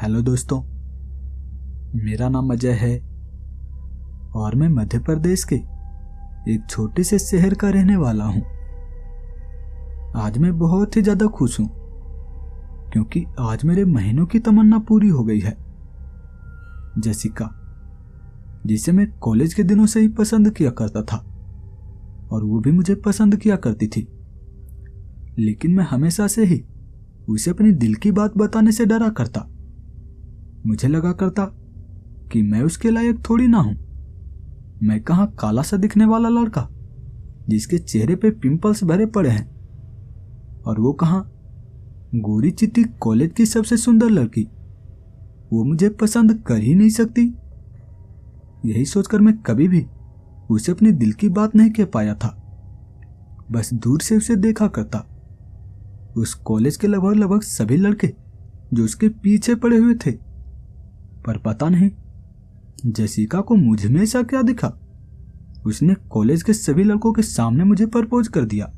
Hello दोस्तों, मेरा नाम अजय है और मैं मध्य प्रदेश के एक छोटे से शहर का रहने वाला हूं। आज मैं बहुत ही ज्यादा खुश हूं क्योंकि आज मेरे महीनों की तमन्ना पूरी हो गई है। जेसिका, जिसे मैं कॉलेज के दिनों से ही पसंद किया करता था और वो भी मुझे पसंद किया करती थी, लेकिन मैं हमेशा से ही उसे अपनी दिल की बात बताने से डरा करता। मुझे लगा करता कि मैं उसके लायक थोड़ी ना हूं। मैं कहां काला सा दिखने वाला लड़का जिसके चेहरे पे पिंपल्स भरे पड़े हैं, और वो कहां गोरी चिट्टी कॉलेज की सबसे सुंदर लड़की, वो मुझे पसंद कर ही नहीं सकती। यही सोचकर मैं कभी भी उसे अपनी दिल की बात नहीं कह पाया था। बस दूर से उसे देखा करता। उस कॉलेज के लगभग सभी लड़के जो उसके पीछे पड़े हुए थे, पर पता नहीं जेसिका को मुझ में ऐसा क्या दिखा। उसने कॉलेज के सभी लड़कों के सामने मुझे प्रपोज कर दिया।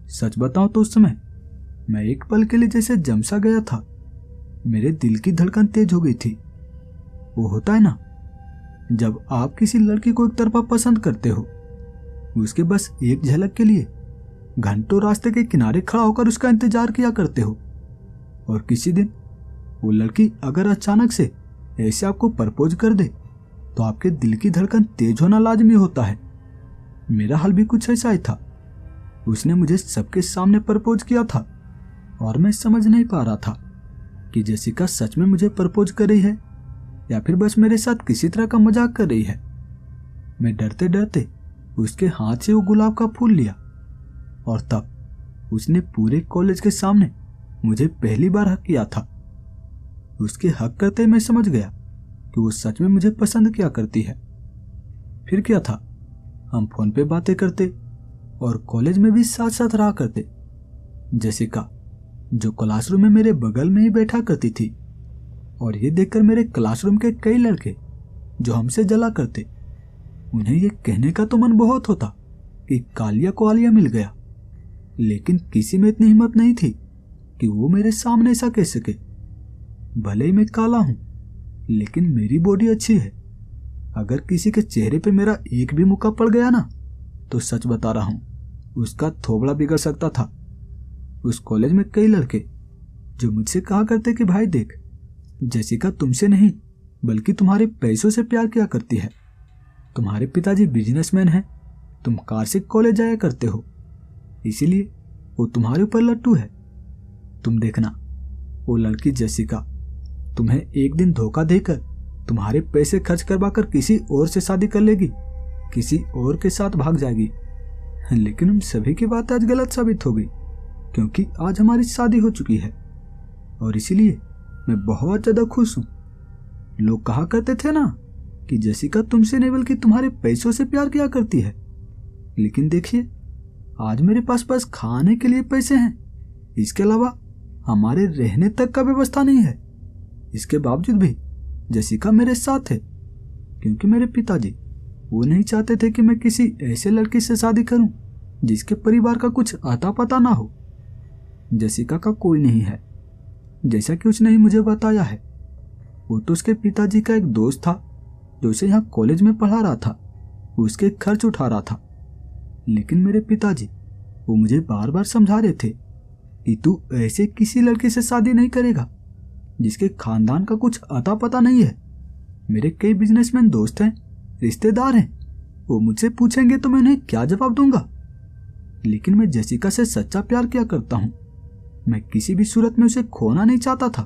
सच बताऊं तो उस समय मैं एक पल के लिए जैसे जमसा गया था। मेरे दिल की धड़कन तेज हो गई थी। वो होता है ना, जब आप किसी लड़की को एक तरफा पसंद करते हो, उसके बस एक झलक के लिए घंटों रास्ते के किनारे खड़ा होकर उसका इंतजार किया करते हो, और किसी दिन वो लड़की अगर अचानक से ऐसे आपको प्रपोज कर दे तो आपके दिल की धड़कन तेज होना लाजमी होता है। मेरा हाल भी कुछ ऐसा ही था। उसने मुझे सबके सामने प्रपोज किया था और मैं समझ नहीं पा रहा था कि जेसिका सच में मुझे प्रपोज कर रही है या फिर बस मेरे साथ किसी तरह का मजाक कर रही है। मैं डरते डरते उसके हाथ से वो गुलाब का फूल लिया, और तब उसने पूरे कॉलेज के सामने मुझे पहली बार हक किया था। उसके हक करते मैं समझ गया कि वो सच में मुझे पसंद किया करती है। फिर क्या था, हम फोन पे बातें करते और कॉलेज में भी साथ साथ रहा करते। जेसिका, जो क्लासरूम में मेरे बगल में ही बैठा करती थी, और ये देखकर मेरे क्लासरूम के कई लड़के जो हमसे जला करते, उन्हें ये कहने का तो मन बहुत होता कि कालिया को आलिया मिल गया, लेकिन किसी में इतनी हिम्मत नहीं थी कि वो मेरे सामने ऐसा कह सके। भले ही मैं काला हूं, लेकिन मेरी बॉडी अच्छी है। अगर किसी के चेहरे पे मेरा एक भी मुक्का पड़ गया ना, तो सच बता रहा हूं, उसका थोबड़ा बिगड़ सकता था। उस कॉलेज में कई लड़के जो मुझसे कहा करते कि भाई देख, जेसिका तुमसे नहीं बल्कि तुम्हारे पैसों से प्यार किया करती है। तुम्हारे पिताजी बिजनेसमैन हैं, तुम कार से कॉलेज जाया करते हो, इसीलिए वो तुम्हारे ऊपर लट्टू है। तुम देखना, वो लड़की जेसिका तुम्हें एक दिन धोखा देकर तुम्हारे पैसे खर्च करवाकर किसी और से शादी कर लेगी, किसी और के साथ भाग जाएगी। लेकिन हम सभी की बात आज गलत साबित हो गई, क्योंकि आज हमारी शादी हो चुकी है, और इसीलिए मैं बहुत ज्यादा खुश हूं। लोग कहा करते थे ना कि जेसिका तुमसे नहीं बल्कि तुम्हारे पैसों से प्यार किया करती है, लेकिन देखिए आज मेरे पास खाने के लिए पैसे हैं, इसके अलावा हमारे रहने तक का व्यवस्था नहीं है। इसके बावजूद भी जेसिका मेरे साथ है, क्योंकि मेरे पिताजी वो नहीं चाहते थे कि मैं किसी ऐसे लड़की से शादी करूं जिसके परिवार का कुछ आता पता ना हो। जेसिका का कोई नहीं है, जैसा कि उसने ही मुझे बताया है। वो तो उसके पिताजी का एक दोस्त था जो उसे यहाँ कॉलेज में पढ़ा रहा था, उसके खर्च उठा रहा था। लेकिन मेरे पिताजी वो मुझे बार बार समझा रहे थे कि तू ऐसे किसी लड़के से शादी नहीं करेगा जिसके खानदान का कुछ अता पता नहीं है। मेरे कई बिजनेसमैन दोस्त हैं, रिश्तेदार हैं, वो मुझसे पूछेंगे तो मैं उन्हें क्या जवाब दूंगा। लेकिन मैं जेसिका से सच्चा प्यार किया करता हूं। मैं किसी भी सूरत में उसे खोना नहीं चाहता था,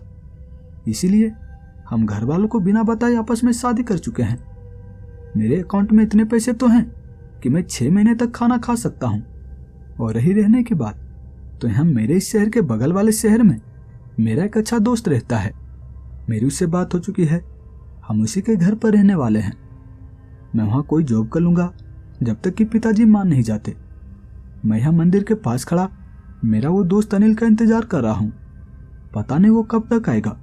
इसीलिए हम घर वालों को बिना बताए आपस में शादी कर चुके हैं। मेरे अकाउंट में इतने पैसे तो हैं कि मैं 6 महीने तक खाना खा सकता हूं। और रही रहने की बात, तो यहाँ मेरे इस शहर के बगल वाले शहर में मेरा एक अच्छा दोस्त रहता है। मेरी उससे बात हो चुकी है, हम उसी के घर पर रहने वाले हैं। मैं वहाँ कोई जॉब कर लूँगा जब तक कि पिताजी मान नहीं जाते। मैं यहाँ मंदिर के पास खड़ा मेरा वो दोस्त अनिल का इंतजार कर रहा हूँ, पता नहीं वो कब तक आएगा।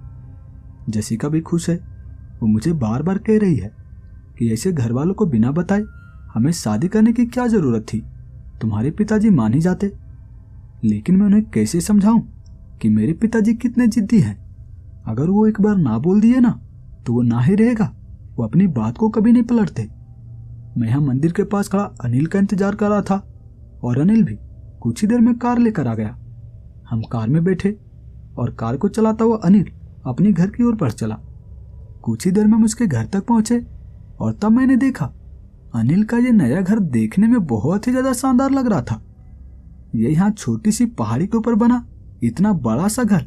जेसिका भी खुश है, वो मुझे बार बार कह रही है कि ऐसे घर वालों को बिना बताए हमें शादी करने की क्या जरूरत थी, तुम्हारे पिताजी मान ही जाते। लेकिन मैं उन्हें कैसे समझाऊं कि मेरे पिताजी कितने जिद्दी हैं। अगर वो एक बार ना बोल दिए ना तो वो ना ही रहेगा, वो अपनी बात को कभी नहीं पलटते। मैं यहाँ मंदिर के पास खड़ा अनिल का इंतजार कर रहा था और अनिल भी कुछ ही देर में कार लेकर आ गया। हम कार में बैठे और कार को चलाता हुआ अनिल अपने घर की ओर बढ़ चला। कुछ ही देर में हम उसके घर तक पहुंचे और तब मैंने देखा अनिल का ये नया घर देखने में बहुत ही ज्यादा शानदार लग रहा था। ये यहाँ छोटी सी पहाड़ी के ऊपर बना इतना बड़ा सा घर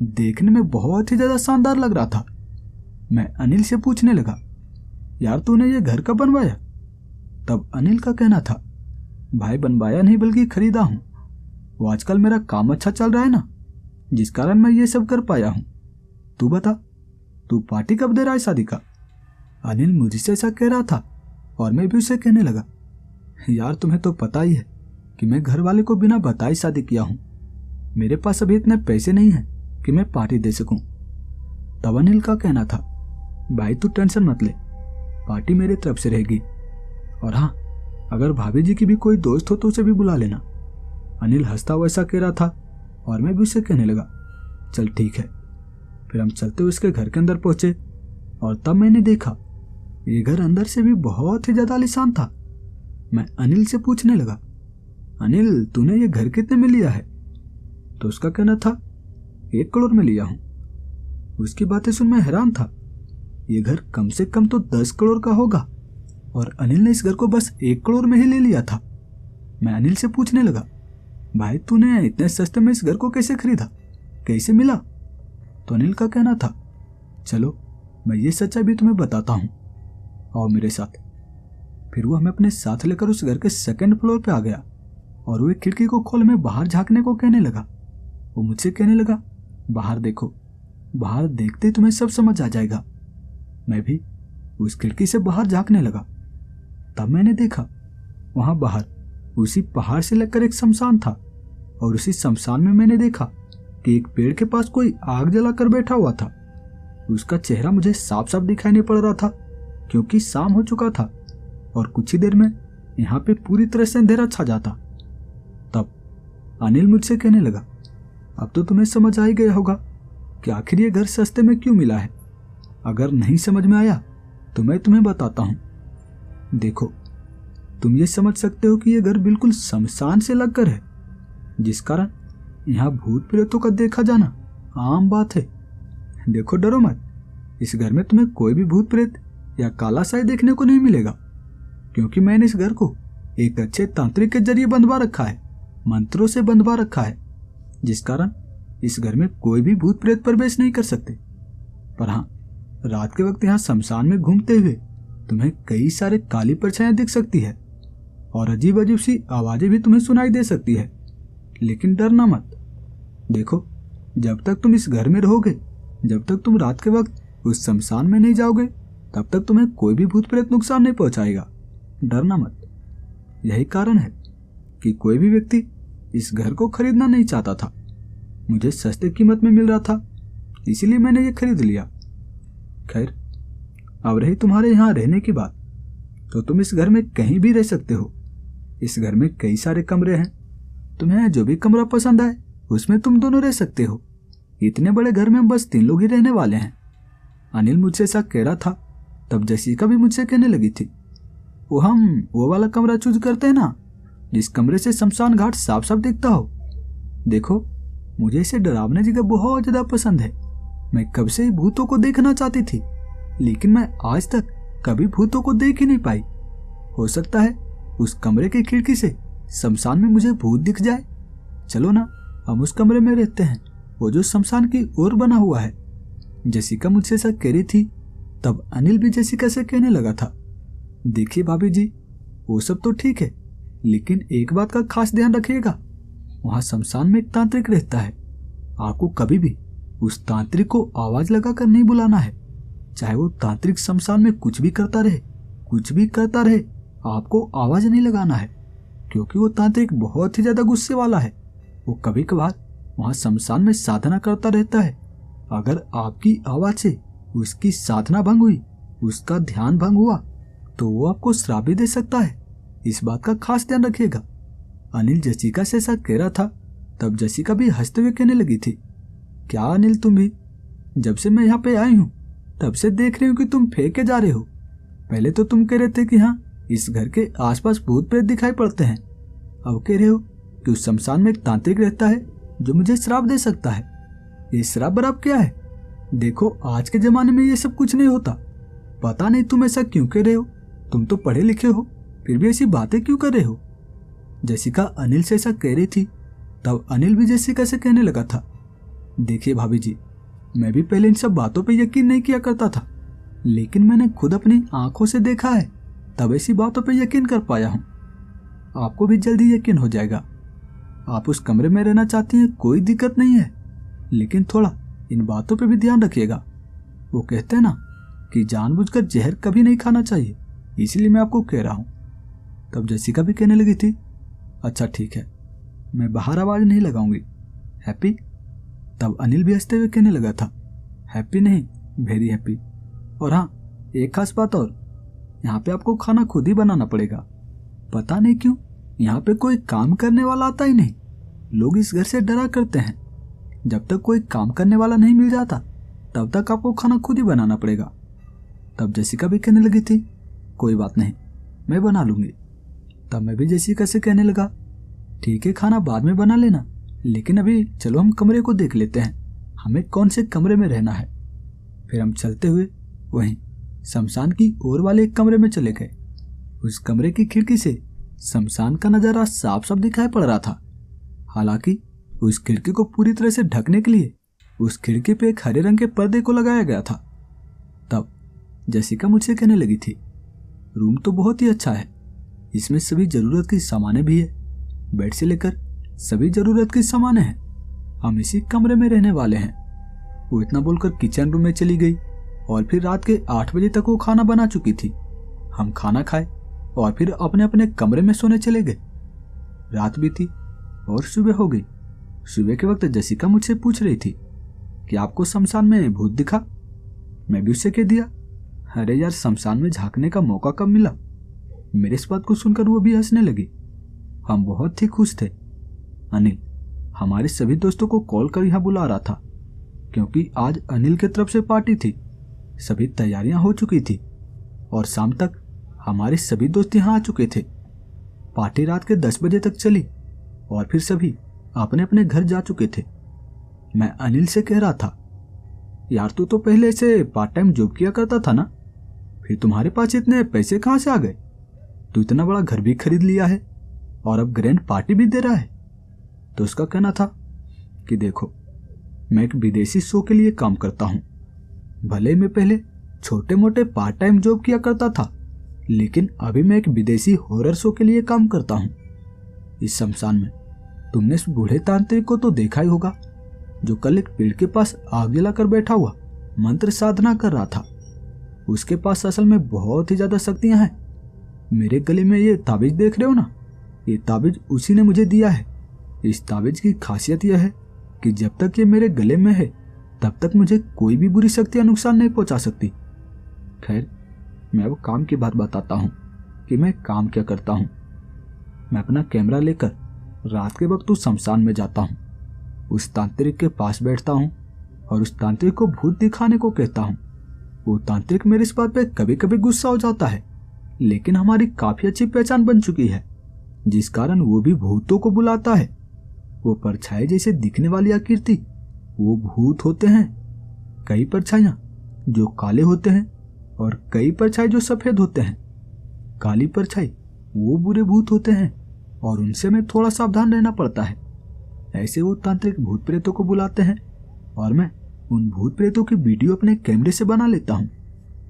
देखने में बहुत ही ज्यादा शानदार लग रहा था। मैं अनिल से पूछने लगा, यार तूने ये घर कब बनवाया? तब अनिल का कहना था, भाई बनवाया नहीं बल्कि खरीदा हूं। वो आजकल मेरा काम अच्छा चल रहा है ना, जिस कारण मैं ये सब कर पाया हूं। तू बता, तू पार्टी कब दे रहा है शादी का? अनिल मुझसे ऐसा कह रहा था और मैं भी उसे कहने लगा, यार तुम्हें तो पता ही है कि मैं घर वाले को बिना बताए शादी किया हूं। मेरे पास अभी इतने पैसे नहीं हैं कि मैं पार्टी दे सकूं। तब अनिल का कहना था, भाई तू टेंशन मत ले, पार्टी मेरे तरफ से रहेगी। और हाँ, अगर भाभी जी की भी कोई दोस्त हो तो उसे भी बुला लेना। अनिल हंसता हुआ ऐसा कह रहा था और मैं भी उसे कहने लगा, चल ठीक है। फिर हम चलते हुए उसके घर के अंदर पहुंचे और तब मैंने देखा ये घर अंदर से भी बहुत ही ज्यादा आलीशान था। मैं अनिल से पूछने लगा, अनिल तूने ये घर कितने में लिया है? तो उसका कहना था, 1 करोड़ में लिया हूं। उसकी बातें सुन मैं हैरान था। ये घर कम से कम तो 10 करोड़ का होगा और अनिल ने इस घर को बस 1 करोड़ में ही ले लिया था। मैं अनिल से पूछने लगा, भाई तूने इतने सस्ते में इस घर को कैसे खरीदा, कैसे मिला? तो अनिल का कहना था, चलो मैं ये सच्चाई भी तुम्हें बताता हूं, आओ मेरे साथ। फिर वो हमें अपने साथ लेकर उस घर के 2nd फ्लोर पे आ गया और वो एक खिड़की को खोल में बाहर झांकने को कहने लगा। वो मुझसे कहने लगा, बाहर देखो, बाहर देखते ही तुम्हें सब समझ आ जाएगा। मैं भी उस खिड़की से बाहर झांकने लगा। तब मैंने देखा वहां बाहर उसी पहाड़ से लगकर एक शमशान था और उसी शमशान में मैंने देखा कि एक पेड़ के पास कोई आग जलाकर बैठा हुआ था। उसका चेहरा मुझे साफ साफ दिखाई नहीं पड़ रहा था क्योंकि शाम हो चुका था और कुछ ही देर में यहाँ पे पूरी तरह से अंधेरा छा जाता। तब अनिल मुझसे कहने लगा, अब तो तुम्हें समझ आ ही गया होगा कि आखिर ये घर सस्ते में क्यों मिला है। अगर नहीं समझ में आया तो मैं तुम्हें बताता हूं। देखो, तुम ये समझ सकते हो कि यह घर बिल्कुल शमशान से लगकर है, जिस कारण यहाँ भूत प्रेतों का देखा जाना आम बात है। देखो डरो मत, इस घर में तुम्हें कोई भी भूत प्रेत या काला साई देखने को नहीं मिलेगा क्योंकि मैंने इस घर को एक अच्छे तांत्रिक के जरिए बंधवा रखा है, मंत्रों से बंधवा रखा है, जिस कारण इस घर में कोई भी भूत प्रेत प्रवेश नहीं कर सकते। पर हाँ, रात के वक्त यहाँ शमशान में घूमते हुए तुम्हें कई सारे काली परछाइयां दिख सकती है और अजीब अजीब सी आवाजें भी तुम्हें सुनाई दे सकती है। लेकिन डरना मत। देखो, जब तक तुम इस घर में रहोगे, जब तक तुम रात के वक्त उस शमशान में नहीं जाओगे, तब तक तुम्हें कोई भी भूत प्रेत नुकसान नहीं पहुंचाएगा। डरना मत। यही कारण है कि कोई भी व्यक्ति इस घर को खरीदना नहीं चाहता था। मुझे सस्ते कीमत में मिल रहा था, इसीलिए मैंने ये खरीद लिया। खैर, अब रही तुम्हारे यहाँ रहने की बात, तो तुम इस घर में कहीं भी रह सकते हो। इस घर में कई सारे कमरे हैं, तुम्हें जो भी कमरा पसंद आए उसमें तुम दोनों रह सकते हो। इतने बड़े घर में हम बस 3 लोग ही रहने वाले हैं। अनिल मुझसे ऐसा कह रहा था, तब जैसिका भी मुझसे कहने लगी थी, वो वाला कमरा चूज करते हैं ना, जिस कमरे से शमशान घाट साफ साफ दिखता हो। देखो, मुझे इसे डरावने जगह बहुत ज्यादा पसंद है। मैं कब से ही भूतों को देखना चाहती थी, लेकिन मैं आज तक कभी भूतों को देख ही नहीं पाई। हो सकता है उस कमरे की खिड़की से शमशान में मुझे भूत दिख जाए। चलो ना, हम उस कमरे में रहते हैं, वो जो शमशान की ओर बना हुआ है। जेसिका मुझसे ऐसा कह रही थी, तब अनिल भी जेसिका से कहने लगा था, देखिए भाभी जी, वो सब तो ठीक है, लेकिन एक बात का खास ध्यान रखिएगा, वहां शमशान में एक तांत्रिक रहता है। आपको कभी भी उस तांत्रिक को आवाज लगाकर नहीं बुलाना है। चाहे वो तांत्रिक शमशान में कुछ भी करता रहे, आपको आवाज नहीं लगाना है, क्योंकि वो तांत्रिक बहुत ही ज्यादा गुस्से वाला है। वो कभी कभार वहां शमशान में साधना करता रहता है। अगर आपकी आवाज से उसकी साधना भंग हुई, उसका ध्यान भंग हुआ, तो वो आपको श्राप भी दे सकता है। इस बात का खास ध्यान रखिएगा। अनिल जेसिका से ऐसा कह रहा था, तब जेसिका भी हंसते हुए कहने लगी थी, क्या अनिल तुम भी? जब से मैं यहाँ पे आई हूँ तब से देख रही हूँ कि तुम फेंके जा रहे हो। पहले तो तुम कह रहे थे कि हाँ, इस घर के आसपास भूत प्रेत दिखाई पड़ते हैं। अब कह रहे हो कि उस शमशान में एक तांत्रिक रहता है जो मुझे श्राप दे सकता है। ये श्राप बराबर क्या है? देखो, आज के जमाने में ये सब कुछ नहीं होता। पता नहीं तुम ऐसा क्यों कह रहे हो। तुम तो पढ़े लिखे हो, फिर भी ऐसी बातें क्यों कर रहे हो? जैसिका अनिल से ऐसा कह रही थी, तब अनिल भी जैसिका से कहने लगा था, देखिए भाभी जी, मैं भी पहले इन सब बातों पे यकीन नहीं किया करता था, लेकिन मैंने खुद अपनी आंखों से देखा है, तब ऐसी बातों पे यकीन कर पाया हूँ। आपको भी जल्दी यकीन हो जाएगा। आप उस कमरे में रहना चाहती हैं, कोई दिक्कत नहीं है, लेकिन थोड़ा इन बातों पे भी ध्यान रखिएगा। वो कहते हैं ना कि जानबूझकर जहर कभी नहीं खाना चाहिए, इसलिए मैं आपको कह रहा हूँ। तब जैसिका भी कहने लगी थी, अच्छा ठीक है, मैं बाहर आवाज नहीं लगाऊंगी। हैप्पी? तब अनिल भी हंसते हुए कहने लगा था, हैप्पी नहीं, वेरी हैप्पी। और हाँ, एक खास बात और, यहाँ पे आपको खाना खुद ही बनाना पड़ेगा। पता नहीं क्यों यहाँ पे कोई काम करने वाला आता ही नहीं। लोग इस घर से डरा करते हैं। जब तक कोई काम करने वाला नहीं मिल जाता तब तक आपको खाना खुद ही बनाना पड़ेगा। तब जैसिका भी कहने लगी थी, कोई बात नहीं, मैं बना लूंगी। तब मैं भी जैसिका से कहने लगा, ठीक है, खाना बाद में बना लेना, लेकिन अभी चलो हम कमरे को देख लेते हैं, हमें कौन से कमरे में रहना है। फिर हम चलते हुए वहीं शमशान की ओर वाले एक कमरे में चले गए। उस कमरे की खिड़की से शमशान का नजारा साफ साफ दिखाई पड़ रहा था। हालांकि उस खिड़की को पूरी तरह से ढकने के लिए उस खिड़की पे एक हरे रंग के पर्दे को लगाया गया था। तब जैसिका मुझसे कहने लगी थी, रूम तो बहुत ही अच्छा है, इसमें सभी जरूरत की सामानें भी है, बेड से लेकर सभी जरूरत की सामानें हैं, हम इसी कमरे में रहने वाले हैं। वो इतना बोलकर किचन रूम में चली गई और फिर रात के 8 बजे तक वो खाना बना चुकी थी। हम खाना खाए और फिर अपने अपने कमरे में सोने चले गए। रात बीती और सुबह हो गई। सुबह के वक्त जैसिका मुझसे पूछ रही थी कि आपको शमशान में भूत दिखा? मैं भी उससे कह दिया, अरे यार, शमशान में झांकने का मौका कब मिला। मेरे इस बात को सुनकर वो भी हंसने लगी। हम बहुत ही खुश थे। अनिल हमारे सभी दोस्तों को कॉल कर यहाँ बुला रहा था, क्योंकि आज अनिल की तरफ से पार्टी थी। सभी तैयारियां हो चुकी थी और शाम तक हमारे सभी दोस्त यहाँ आ चुके थे। पार्टी रात के 10 बजे तक चली और फिर सभी अपने अपने घर जा चुके थे। मैं अनिल से कह रहा था, यार तू तो पहले से पार्ट टाइम जॉब किया करता था ना, फिर तुम्हारे पास इतने पैसे कहाँ से आ गए? तू इतना बड़ा घर भी खरीद लिया है और अब ग्रैंड पार्टी भी दे रहा है। तो उसका कहना था कि देखो, मैं एक विदेशी शो के लिए काम करता हूँ। भले मैं पहले छोटे मोटे पार्ट टाइम जॉब किया करता था, लेकिन अभी मैं एक विदेशी हॉरर शो के लिए काम करता हूँ। इस शमशान में तुमने इस बूढ़े तांत्रिक को तो देखा ही होगा, जो कल एक पेड़ के पास आग जलाकर बैठा हुआ मंत्र साधना कर रहा था। उसके पास असल में बहुत ही ज्यादा शक्तियां हैं। मेरे गले में ये ताबीज देख रहे हो ना, ये ताबीज उसी ने मुझे दिया है। इस ताबीज की खासियत यह है कि जब तक ये मेरे गले में है तब तक मुझे कोई भी बुरी शक्तियां नुकसान नहीं पहुंचा सकती। खैर, मैं अब काम की बात बताता हूँ कि मैं काम क्या करता हूँ। मैं अपना कैमरा लेकर रात के वक्त उस शमशान में जाता हूँ, उस तांत्रिक के पास बैठता हूँ और उस तांत्रिक को भूत दिखाने को कहता हूँ। वो तांत्रिक मेरे इस बात पे कभी कभी गुस्सा हो जाता है, लेकिन हमारी काफी अच्छी पहचान बन चुकी है, जिस कारण वो भी भूतों को बुलाता है। वो परछाई जैसे दिखने वाली आकृति वो भूत होते हैं। कई परछाइयां जो काले होते हैं और कई परछाई जो सफेद होते हैं। काली परछाई वो बुरे भूत होते हैं और उनसे मैं थोड़ा सावधान रहना पड़ता है। ऐसे वो तांत्रिक भूत प्रेतों को बुलाते हैं और मैं उन भूत प्रेतों की वीडियो अपने कैमरे से बना लेता हूँ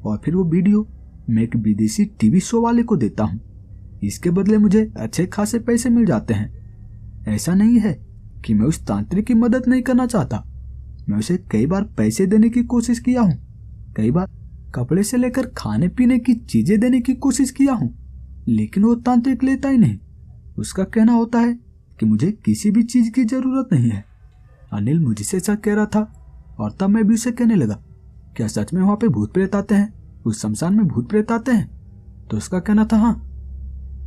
और फिर वो वीडियो मैं एक विदेशी टीवी शो वाले को देता हूँ। इसके बदले मुझे अच्छे खासे पैसे मिल जाते हैं। ऐसा नहीं है कि मैं उस तांत्रिक की मदद नहीं करना चाहता। मैं उसे कई बार पैसे देने की कोशिश किया हूँ, कई बार कपड़े से लेकर खाने पीने की चीजें देने की कोशिश किया हूँ, लेकिन वो तांत्रिक लेता ही नहीं। उसका कहना होता है कि मुझे किसी भी चीज की जरूरत नहीं है। अनिल मुझसे ऐसा कह रहा था और तब मैं भी उसे कहने लगा, क्या सच में वहां पे भूत प्रेत आते हैं? उस शमशान में भूत प्रेत आते हैं? तो उसका कहना था हाँ।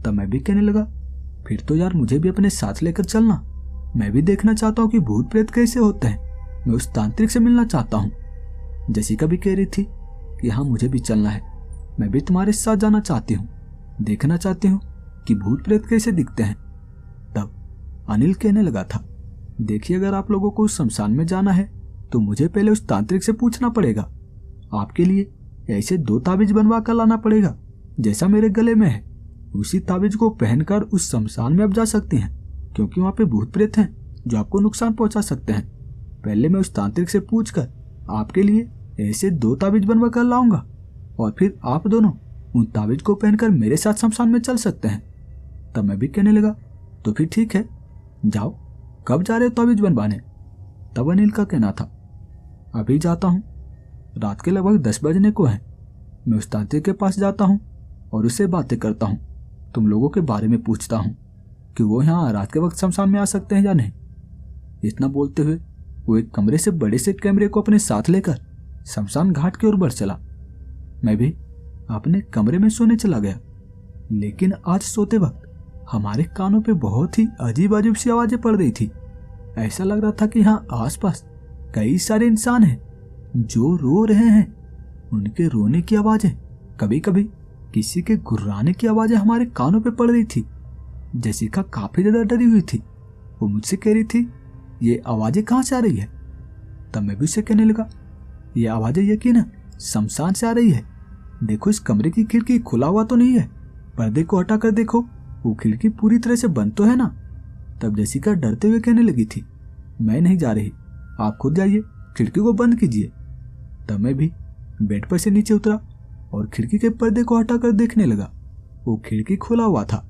तब मैं भी कहने लगा, फिर तो यार मुझे भी अपने साथ लेकर चलना। मैं भी देखना चाहता हूँ कि भूत प्रेत कैसे होते हैं। मैं उस तांत्रिक से मिलना चाहता हूँ। जैसिका भी कह रही थी कि हाँ मुझे भी चलना है, मैं भी तुम्हारे साथ जाना चाहती हूँ, देखना चाहती हूँ कि भूत प्रेत कैसे दिखते हैं। तब अनिल कहने लगा था, देखिए अगर आप लोगों को उस शमशान में जाना है तो मुझे पहले उस तांत्रिक से पूछना पड़ेगा। आपके लिए ऐसे 2 ताबीज बनवा कर लाना पड़ेगा जैसा मेरे गले में है। उसी ताबीज को पहनकर उस शमशान में आप जा सकती हैं, क्योंकि वहां पे भूत प्रेत हैं जो आपको नुकसान पहुंचा सकते हैं। पहले मैं उस तांत्रिक से पूछकर आपके लिए ऐसे 2 ताबीज बनवा कर लाऊंगा और फिर आप दोनों उन ताबीज को पहनकर मेरे साथ शमशान में चल सकते हैं। तब मैं भी कहने लगा, तो फिर ठीक है, जाओ, कब जा रहे हो ताबीज बनवाने? तब अनिल का कहना था, अभी जाता हूँ, रात के लगभग 10 बजने को है। मैं उस तांत्रिक के पास जाता हूँ और उससे बातें करता हूँ, तुम लोगों के बारे में पूछता हूँ कि वो यहाँ रात के वक्त शमशान में आ सकते हैं या नहीं। इतना बोलते हुए वो एक कमरे से बड़े से कैमरे को अपने साथ लेकर शमशान घाट की ओर बढ़ चला। मैं भी अपने कमरे में सोने चला गया। लेकिन आज सोते वक्त हमारे कानों पे बहुत ही अजीब अजीब सी आवाजें पड़ रही थी। ऐसा लग रहा था कि यहाँ आसपास कई सारे इंसान हैं जो रो रहे हैं। उनके रोने की आवाजें, कभी कभी किसी के गुर्राने की आवाजें हमारे कानों पे पड़ रही थी। जैसिका काफी ज्यादा डरी हुई थी। वो मुझसे कह रही थी, ये आवाजें कहाँ से आ रही है? तब मैं भी उससे कहने लगा, ये आवाजें यकीनन शमशान से आ रही है। देखो इस कमरे की खिड़की खुला हुआ तो नहीं है, पर्दे को हटा कर देखो, वो खिड़की पूरी तरह से बंद तो है ना। तब जैसिका डरते हुए कहने लगी थी, मैं नहीं जा रही, आप खुद जाइए, खिड़की को बंद कीजिए। तब मैं भी बेड पर से नीचे उतरा और खिड़की के पर्दे को हटाकर देखने लगा। वो खिड़की खुला हुआ था।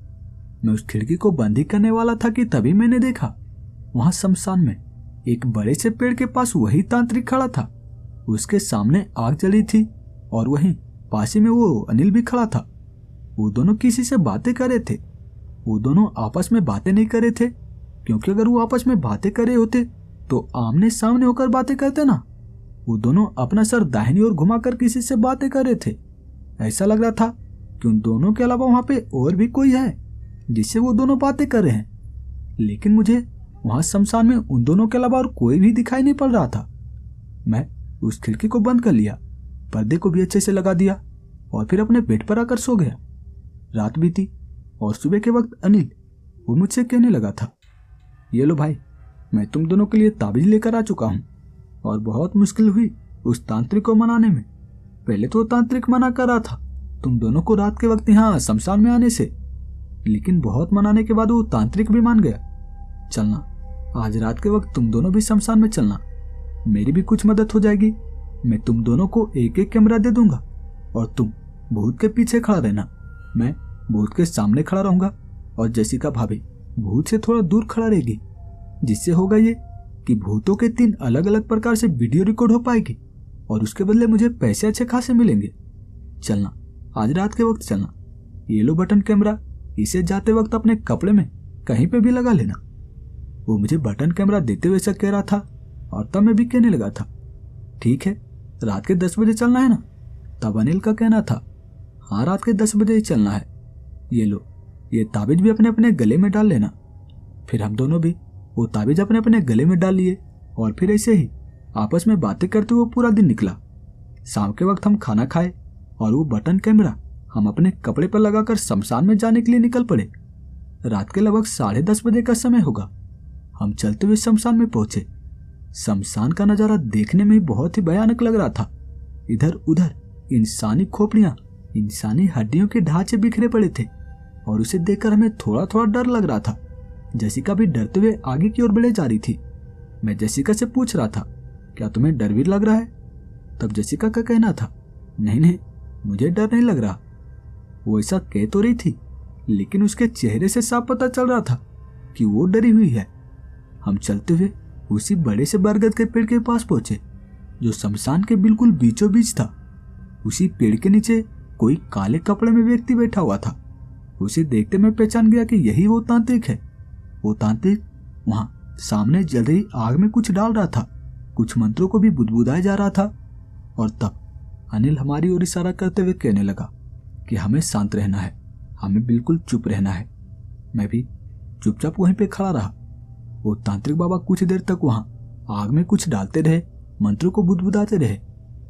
मैं उस खिड़की को बंद ही करने वाला था कि तभी मैंने देखा वहां शमशान में एक बड़े से पेड़ के पास वही तांत्रिक खड़ा था। उसके सामने आग जली थी और वहीं पास ही में वो अनिल भी खड़ा था। वो दोनों किसी से बातें कर रहे थे। वो दोनों आपस में बातें नहीं कर रहे थे, क्योंकि अगर वो आपस में बातें कर रहे होते तो आमने सामने होकर बातें करते ना। वो दोनों अपना सर दाहिनी ओर घुमाकर किसी से बातें कर रहे थे। ऐसा लग रहा था कि उन दोनों के अलावा वहां पे और भी कोई है जिससे वो दोनों बातें कर रहे हैं। लेकिन मुझे वहां शमशान में उन दोनों के अलावा और कोई भी दिखाई नहीं पड़ रहा था। मैं उस खिड़की को बंद कर लिया, पर्दे को भी अच्छे से लगा दिया और फिर अपने बेड पर आकर सो गया। रात बीती और सुबह के वक्त अनिल वो मुझसे कहने लगा था, ये लो भाई, मैं तुम दोनों के लिए ताबीज लेकर आ चुका हूं और बहुत मुश्किल हुई उस तांत्रिक को मनाने में। पहले तो तांत्रिक मना कर रहा था तुम दोनों को रात के वक्त यहाँ शमशान में आने से, लेकिन बहुत मनाने के बाद वो तांत्रिक भी मान गया। चलना, आज रात के वक्त तुम दोनों भी शमशान में चलना, मेरी भी कुछ मदद हो जाएगी। मैं तुम दोनों को एक एक कैमरा दे दूंगा और तुम भूत के पीछे खड़ा रहना, मैं भूत के सामने खड़ा रहूंगा और जैसिका भाभी भूत से थोड़ा दूर खड़ा रहेगी। जिससे होगा ये कि भूतों के 3 अलग अलग प्रकार से वीडियो रिकॉर्ड हो पाएगी और उसके बदले मुझे पैसे अच्छे खासे मिलेंगे। चलना, आज रात के वक्त चलना। ये लो बटन कैमरा, इसे जाते वक्त अपने कपड़े में कहीं पे भी लगा लेना। वो मुझे बटन कैमरा देते हुए ऐसा कह रहा था और तब मैं भी कहने लगा था, ठीक है, रात के 10 बजे चलना है ना? तब अनिल का कहना था, हाँ रात के 10 बजे ही चलना है। ये लो, ये ताबीज भी अपने अपने गले में डाल लेना। फिर हम दोनों भी वो ताबीज अपने अपने गले में डाल लिए और फिर ऐसे ही आपस में बातें करते हुए पूरा दिन निकला। शाम के वक्त हम खाना खाए और वो बटन कैमरा हम अपने कपड़े पर लगाकर शमशान में जाने के लिए निकल पड़े। रात के लगभग 10:30 बजे का समय होगा। हम चलते हुए शमशान में पहुंचे। शमशान का नजारा देखने में बहुत ही भयानक लग रहा था। इधर उधर इंसानी खोपड़ियां, इंसानी हड्डियों के ढांचे बिखरे पड़े थे और उसे देखकर हमें थोड़ा थोड़ा डर लग रहा था। जैसिका भी डरते हुए आगे की ओर बढ़े जा रही थी। मैं जैसिका से पूछ रहा था, क्या तुम्हें डर भी लग रहा है? तब जैसिका का कहना था, नहीं नहीं, मुझे डर नहीं लग रहा। वो ऐसा कह तो रही थी, लेकिन उसके चेहरे से साफ पता चल रहा था कि वो डरी हुई है। हम चलते हुए उसी बड़े से बरगद के पेड़ के पास पहुंचे जो शमशान के बिल्कुल बीचों बीच था। उसी पेड़ के नीचे कोई काले कपड़े में व्यक्ति बैठा हुआ था। उसे देखते मैं पहचान गया कि यही वो तांत्रिक है। वो तांत्रिक वहां सामने जल रही आग में कुछ डाल रहा था, कुछ मंत्रों को भी बुदबुदाया जा रहा था। और तब अनिल हमारी ओर इशारा करते हुए कहने लगा कि हमें शांत रहना है, हमें बिल्कुल चुप रहना है। मैं भी चुपचाप वहीं पे खड़ा रहा। वो तांत्रिक बाबा कुछ देर तक वहां आग में कुछ डालते रहे, मंत्रों को बुदबुदाते रहे।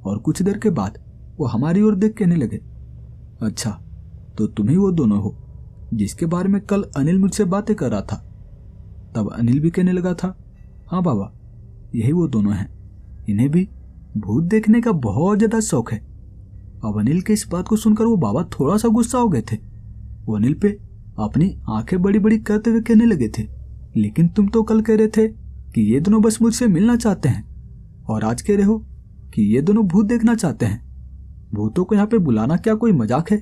और कुछ देर के बाद वो हमारी ओर देख कहने लगे, अच्छा तो तुम ही वो दोनों हो जिसके बारे में कल अनिल मुझसे बातें कर रहा था। तब अनिल भी कहने लगा था, हाँ बाबा यही वो दोनों हैं, इन्हें भी भूत देखने का बहुत ज्यादा शौक है। अब अनिल के इस बात को सुनकर वो बाबा थोड़ा सा गुस्सा हो गए थे। वो अनिल पे अपनी आंखें बड़ी बड़ी करते हुए कहने लगे थे, लेकिन तुम तो कल कह रहे थे कि ये दोनों बस मुझसे मिलना चाहते हैं, और आज कह रहे हो कि ये दोनों भूत देखना चाहते हैं। भूतों को यहाँ पे बुलाना क्या कोई मजाक है?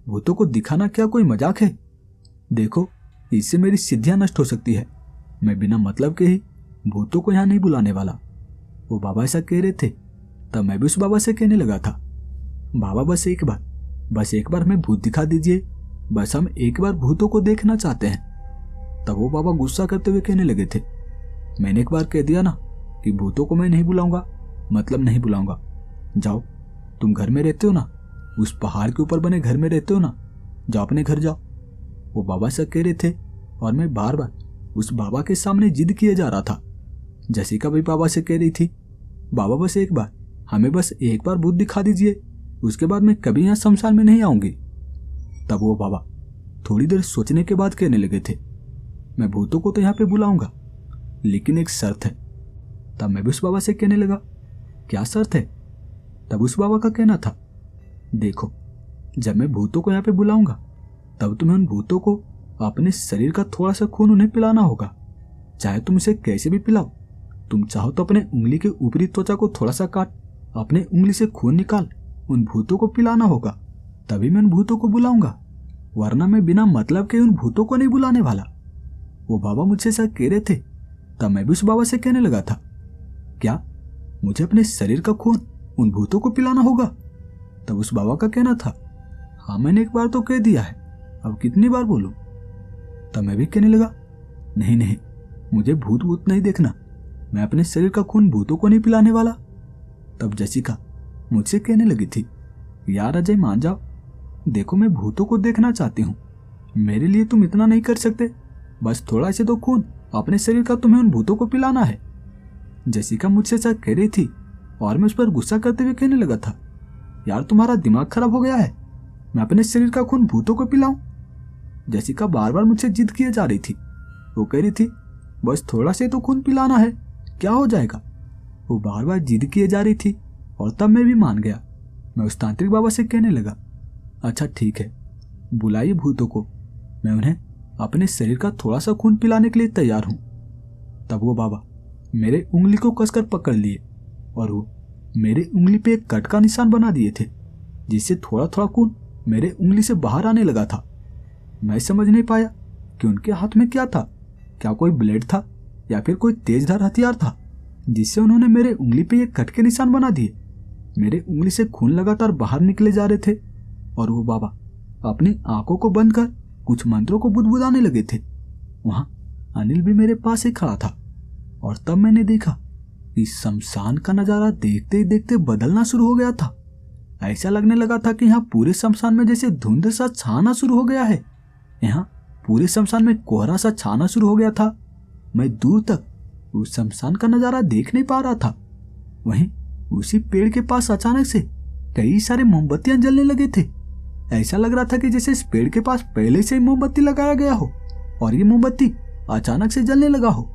भूतों को दिखाना क्या कोई मजाक है? देखो इससे मेरी सिद्धियां नष्ट हो सकती है। मैं बिना मतलब के ही भूतों को यहाँ नहीं बुलाने वाला। वो बाबा ऐसा कह रहे थे, तब मैं भी उस बाबा से कहने लगा था, बाबा बस एक बार हमें भूत दिखा दीजिए, बस हम एक बार भूतों को देखना चाहते हैं। तब वो बाबा गुस्सा करते हुए कहने लगे थे, मैंने एक बार कह दिया ना कि भूतों को मैं नहीं बुलाऊंगा, मतलब नहीं बुलाऊंगा। जाओ, तुम घर में रहते हो ना, उस पहाड़ के ऊपर बने घर में रहते हो ना, जाओ अपने घर जाओ। वो बाबा से कह रहे थे और मैं बार बार उस बाबा के सामने जिद किए जा रहा था। जसिका भी बाबा से कह रही थी, बाबा बस एक बार, हमें बस एक बार भूत दिखा दीजिए, उसके बाद मैं कभी यहाँ शमशान में नहीं आऊंगी। तब वो बाबा थोड़ी देर सोचने के बाद कहने लगे थे, मैं भूतों को तो यहाँ पे बुलाऊंगा, लेकिन एक शर्त है। तब मैं भी उस बाबा से कहने लगा, क्या शर्त है? तब उस बाबा का कहना था, देखो जब मैं भूतों को यहाँ पे बुलाऊंगा तब तुम्हें उन भूतों को अपने शरीर का थोड़ा सा खून उन्हें पिलाना होगा, चाहे तुम इसे कैसे भी पिलाओ। तुम चाहो तो अपने उंगली के ऊपरी त्वचा को थोड़ा सा काट, अपने उंगली से खून निकाल उन भूतों को पिलाना होगा, तभी मैं उन भूतों को बुलाऊंगा, वरना मैं बिना मतलब के उन भूतों को नहीं बुलाने वाला। वो बाबा मुझसे ऐसा कह रहे थे। तब मैं भी उस बाबा से कहने लगा था, क्या मुझे अपने शरीर का खून उन भूतों को पिलाना होगा? तब उस बाबा का कहना था, हाँ मैंने एक बार तो कह दिया है, अब कितनी बार बोलूं? तब मैं भी कहने लगा, नहीं, मुझे भूत नहीं देखना, मैं अपने शरीर का खून भूतों को नहीं पिलाने वाला। तब जसिका मुझसे कहने लगी थी, यार अजय मान जाओ, देखो मैं भूतों को देखना चाहती हूँ, मेरे लिए तुम इतना नहीं कर सकते? बस थोड़ा से तो खून अपने शरीर का तुम्हें उन भूतों को पिलाना है। जसिका मुझसे ऐसा कह रही थी और मैं उस पर गुस्सा करते हुए कहने लगा था, यार तुम्हारा दिमाग खराब हो गया है, मैं अपने शरीर का खून भूतों को पिलाऊं? जसिका बार बार मुझसे जिद किए जा रही थी। वो कह रही थी, बस थोड़ा से तो खून पिलाना है, क्या हो जाएगा? वो बार बार जिद किए जा रही थी और तब मैं भी मान गया। मैं उस तांत्रिक बाबा से कहने लगा, अच्छा ठीक है, बुलाइए भूतों को, मैं उन्हें अपने शरीर का थोड़ा सा खून पिलाने के लिए तैयार हूं। तब वो बाबा मेरे उंगली को कसकर पकड़ लिए और वो मेरे उंगली पे एक कट का निशान बना दिए थे, जिससे थोड़ा थोड़ा खून मेरे उंगली से बाहर आने लगा था। मैं समझ नहीं पाया कि उनके हाथ में क्या था, क्या कोई ब्लेड था या फिर कोई तेजधार हथियार था, जिससे उन्होंने मेरे उंगली पे एक कट के निशान बना दिए। मेरे उंगली से खून लगातार बाहर निकले जा रहे थे और वो बाबा अपनी आंखों को बंद कर कुछ मंत्रों को बुदबुदाने लगे थे। वहां अनिल भी मेरे पास ही खड़ा था और तब मैंने देखा कि शमशान का नजारा देखते ही देखते बदलना शुरू हो गया था। ऐसा लगने लगा था कि यहाँ पूरे शमशान में जैसे धुंध सा छाना शुरू हो गया है। यहाँ पूरे शमशान में कोहरा सा छाना शुरू हो गया था। मैं दूर तक उस शमशान का नजारा देख नहीं पा रहा था। वहीं उसी पेड़ के पास अचानक से कई सारे मोमबत्तियां जलने लगे थे। ऐसा लग रहा था कि जैसे इस पेड़ के पास पहले से ही मोमबत्ती लगाया गया हो और ये मोमबत्ती अचानक से जलने लगा हो।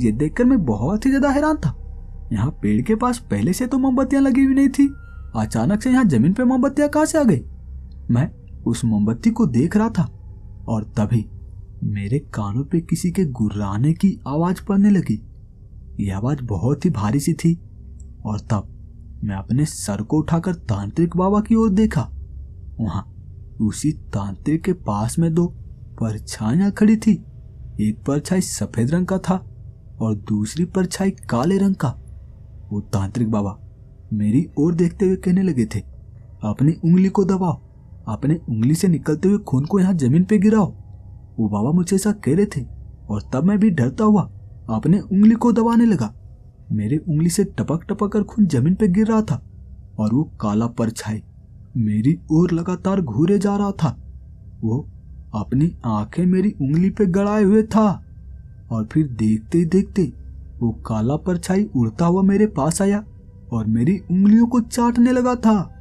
ये देखकर मैं बहुत ही ज्यादा हैरान था। यहाँ पेड़ के पास पहले से तो मोमबत्तियां लगी हुई नहीं थी, अचानक से यहाँ जमीन पे मोमबत्तियां कहां से आ गई? मैं उस मोमबत्ती को देख रहा था और तभी मेरे कानों पे किसी के गुर्राने की आवाज पड़ने लगी। यह आवाज बहुत ही भारी सी थी और तब मैं अपने सर को उठाकर तांत्रिक बाबा की ओर देखा। वहां उसी तांत्रिक के पास में दो परछाइयां खड़ी थी। एक परछाई सफेद रंग का था और दूसरी परछाई काले रंग का। वो तांत्रिक बाबा मेरी ओर देखते हुए कहने लगे थे, अपनी उंगली को दबाओ, अपने उंगली से निकलते हुए खून को यहाँ जमीन पे गिराओ। वो बाबा मुझे ऐसा कह रहे थे और तब मैं भी डरता हुआ अपने उंगली को दबाने लगा। मेरे उंगली से टपक टपक कर खून जमीन पे गिर रहा था और वो काला परछाई मेरी ओर लगातार घूरे जा रहा था। वो अपनी आंखें मेरी उंगली पे गड़ाए हुए था और फिर देखते ही देखते वो काला परछाई उड़ता हुआ मेरे पास आया और मेरी उंगलियों को चाटने लगा था।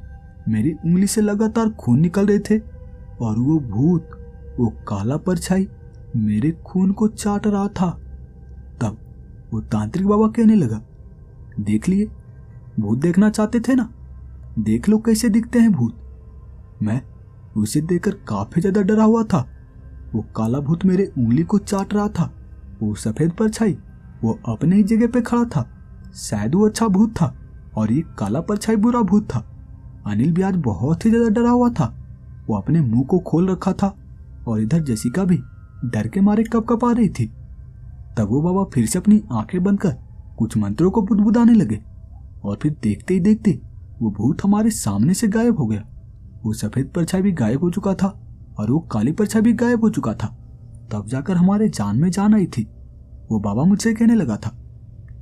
मेरी उंगली से लगातार खून निकल रहे थे और वो भूत, वो काला परछाई मेरे खून को चाट रहा था। तब वो तांत्रिक बाबा कहने लगा, देख लिए, भूत देखना चाहते थे ना, देख लो कैसे दिखते हैं भूत। मैं उसे देखकर काफी ज्यादा डरा हुआ था। वो काला भूत मेरे उंगली को चाट रहा था। वो सफेद परछाई वो अपने ही जगह पे खड़ा था। शायद वो अच्छा भूत था और ये काला परछाई बुरा भूत था। अनिल भी आज बहुत ही ज्यादा डरा हुआ था। वो अपने मुंह को खोल रखा था और इधर जसिका भी डर के मारे कपकपा रही थी। तब वो बाबा फिर से अपनी आंखें बंद कर कुछ मंत्रों को बुदबुदाने लगे और फिर देखते ही देखते वो भूत हमारे सामने से गायब हो गया। वो सफेद परछाई भी गायब हो चुका था और वो काली परछाई भी गायब हो चुका था। तब जाकर हमारे जान में जान आई थी। वो बाबा मुझसे कहने लगा था,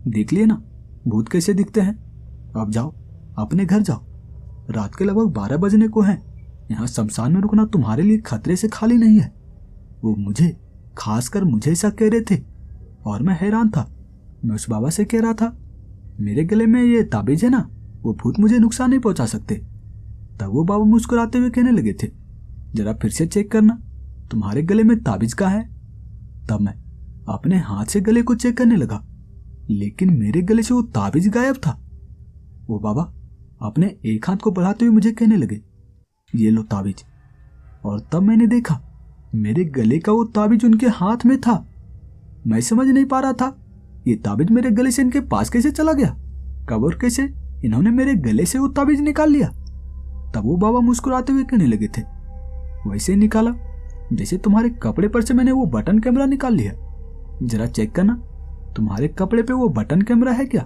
देख लिए ना भूत कैसे दिखते हैं, अब जाओ अपने घर जाओ, रात के लगभग 12 बजने को हैं। यहाँ शमशान में रुकना तुम्हारे लिए खतरे से खाली नहीं है। वो मुझे, खासकर मुझे ऐसा कह रहे थे और मैं हैरान था। मैं उस बाबा से कह रहा था, मेरे गले में ये ताबीज है ना, वो भूत मुझे नुकसान नहीं पहुंचा सकते। तब वो बाबा मुस्कुराते हुए कहने लगे थे, जरा फिर से चेक करना तुम्हारे गले में ताबीज का है। तब मैं अपने हाथ से गले को चेक करने लगा, लेकिन मेरे गले से वो ताबीज गायब था। वो बाबा अपने एक हाथ को बढ़ाते हुए मुझे कहने लगे, ये लो ताबीज। और तब मैंने देखा मेरे गले का वो ताबीज उनके हाथ में था। मैं समझ नहीं पा रहा था ये ताबीज मेरे गले से इनके पास कैसे चला गया, कब और कैसे इन्होंने मेरे गले से वो ताबीज निकाल लिया। तब वो बाबा मुस्कुराते हुए कहने लगे थे, वैसे ही निकाला जैसे तुम्हारे कपड़े पर से मैंने वो बटन कैमरा निकाल लिया। जरा चेक करना तुम्हारे कपड़े पे वो बटन कैमरा है क्या।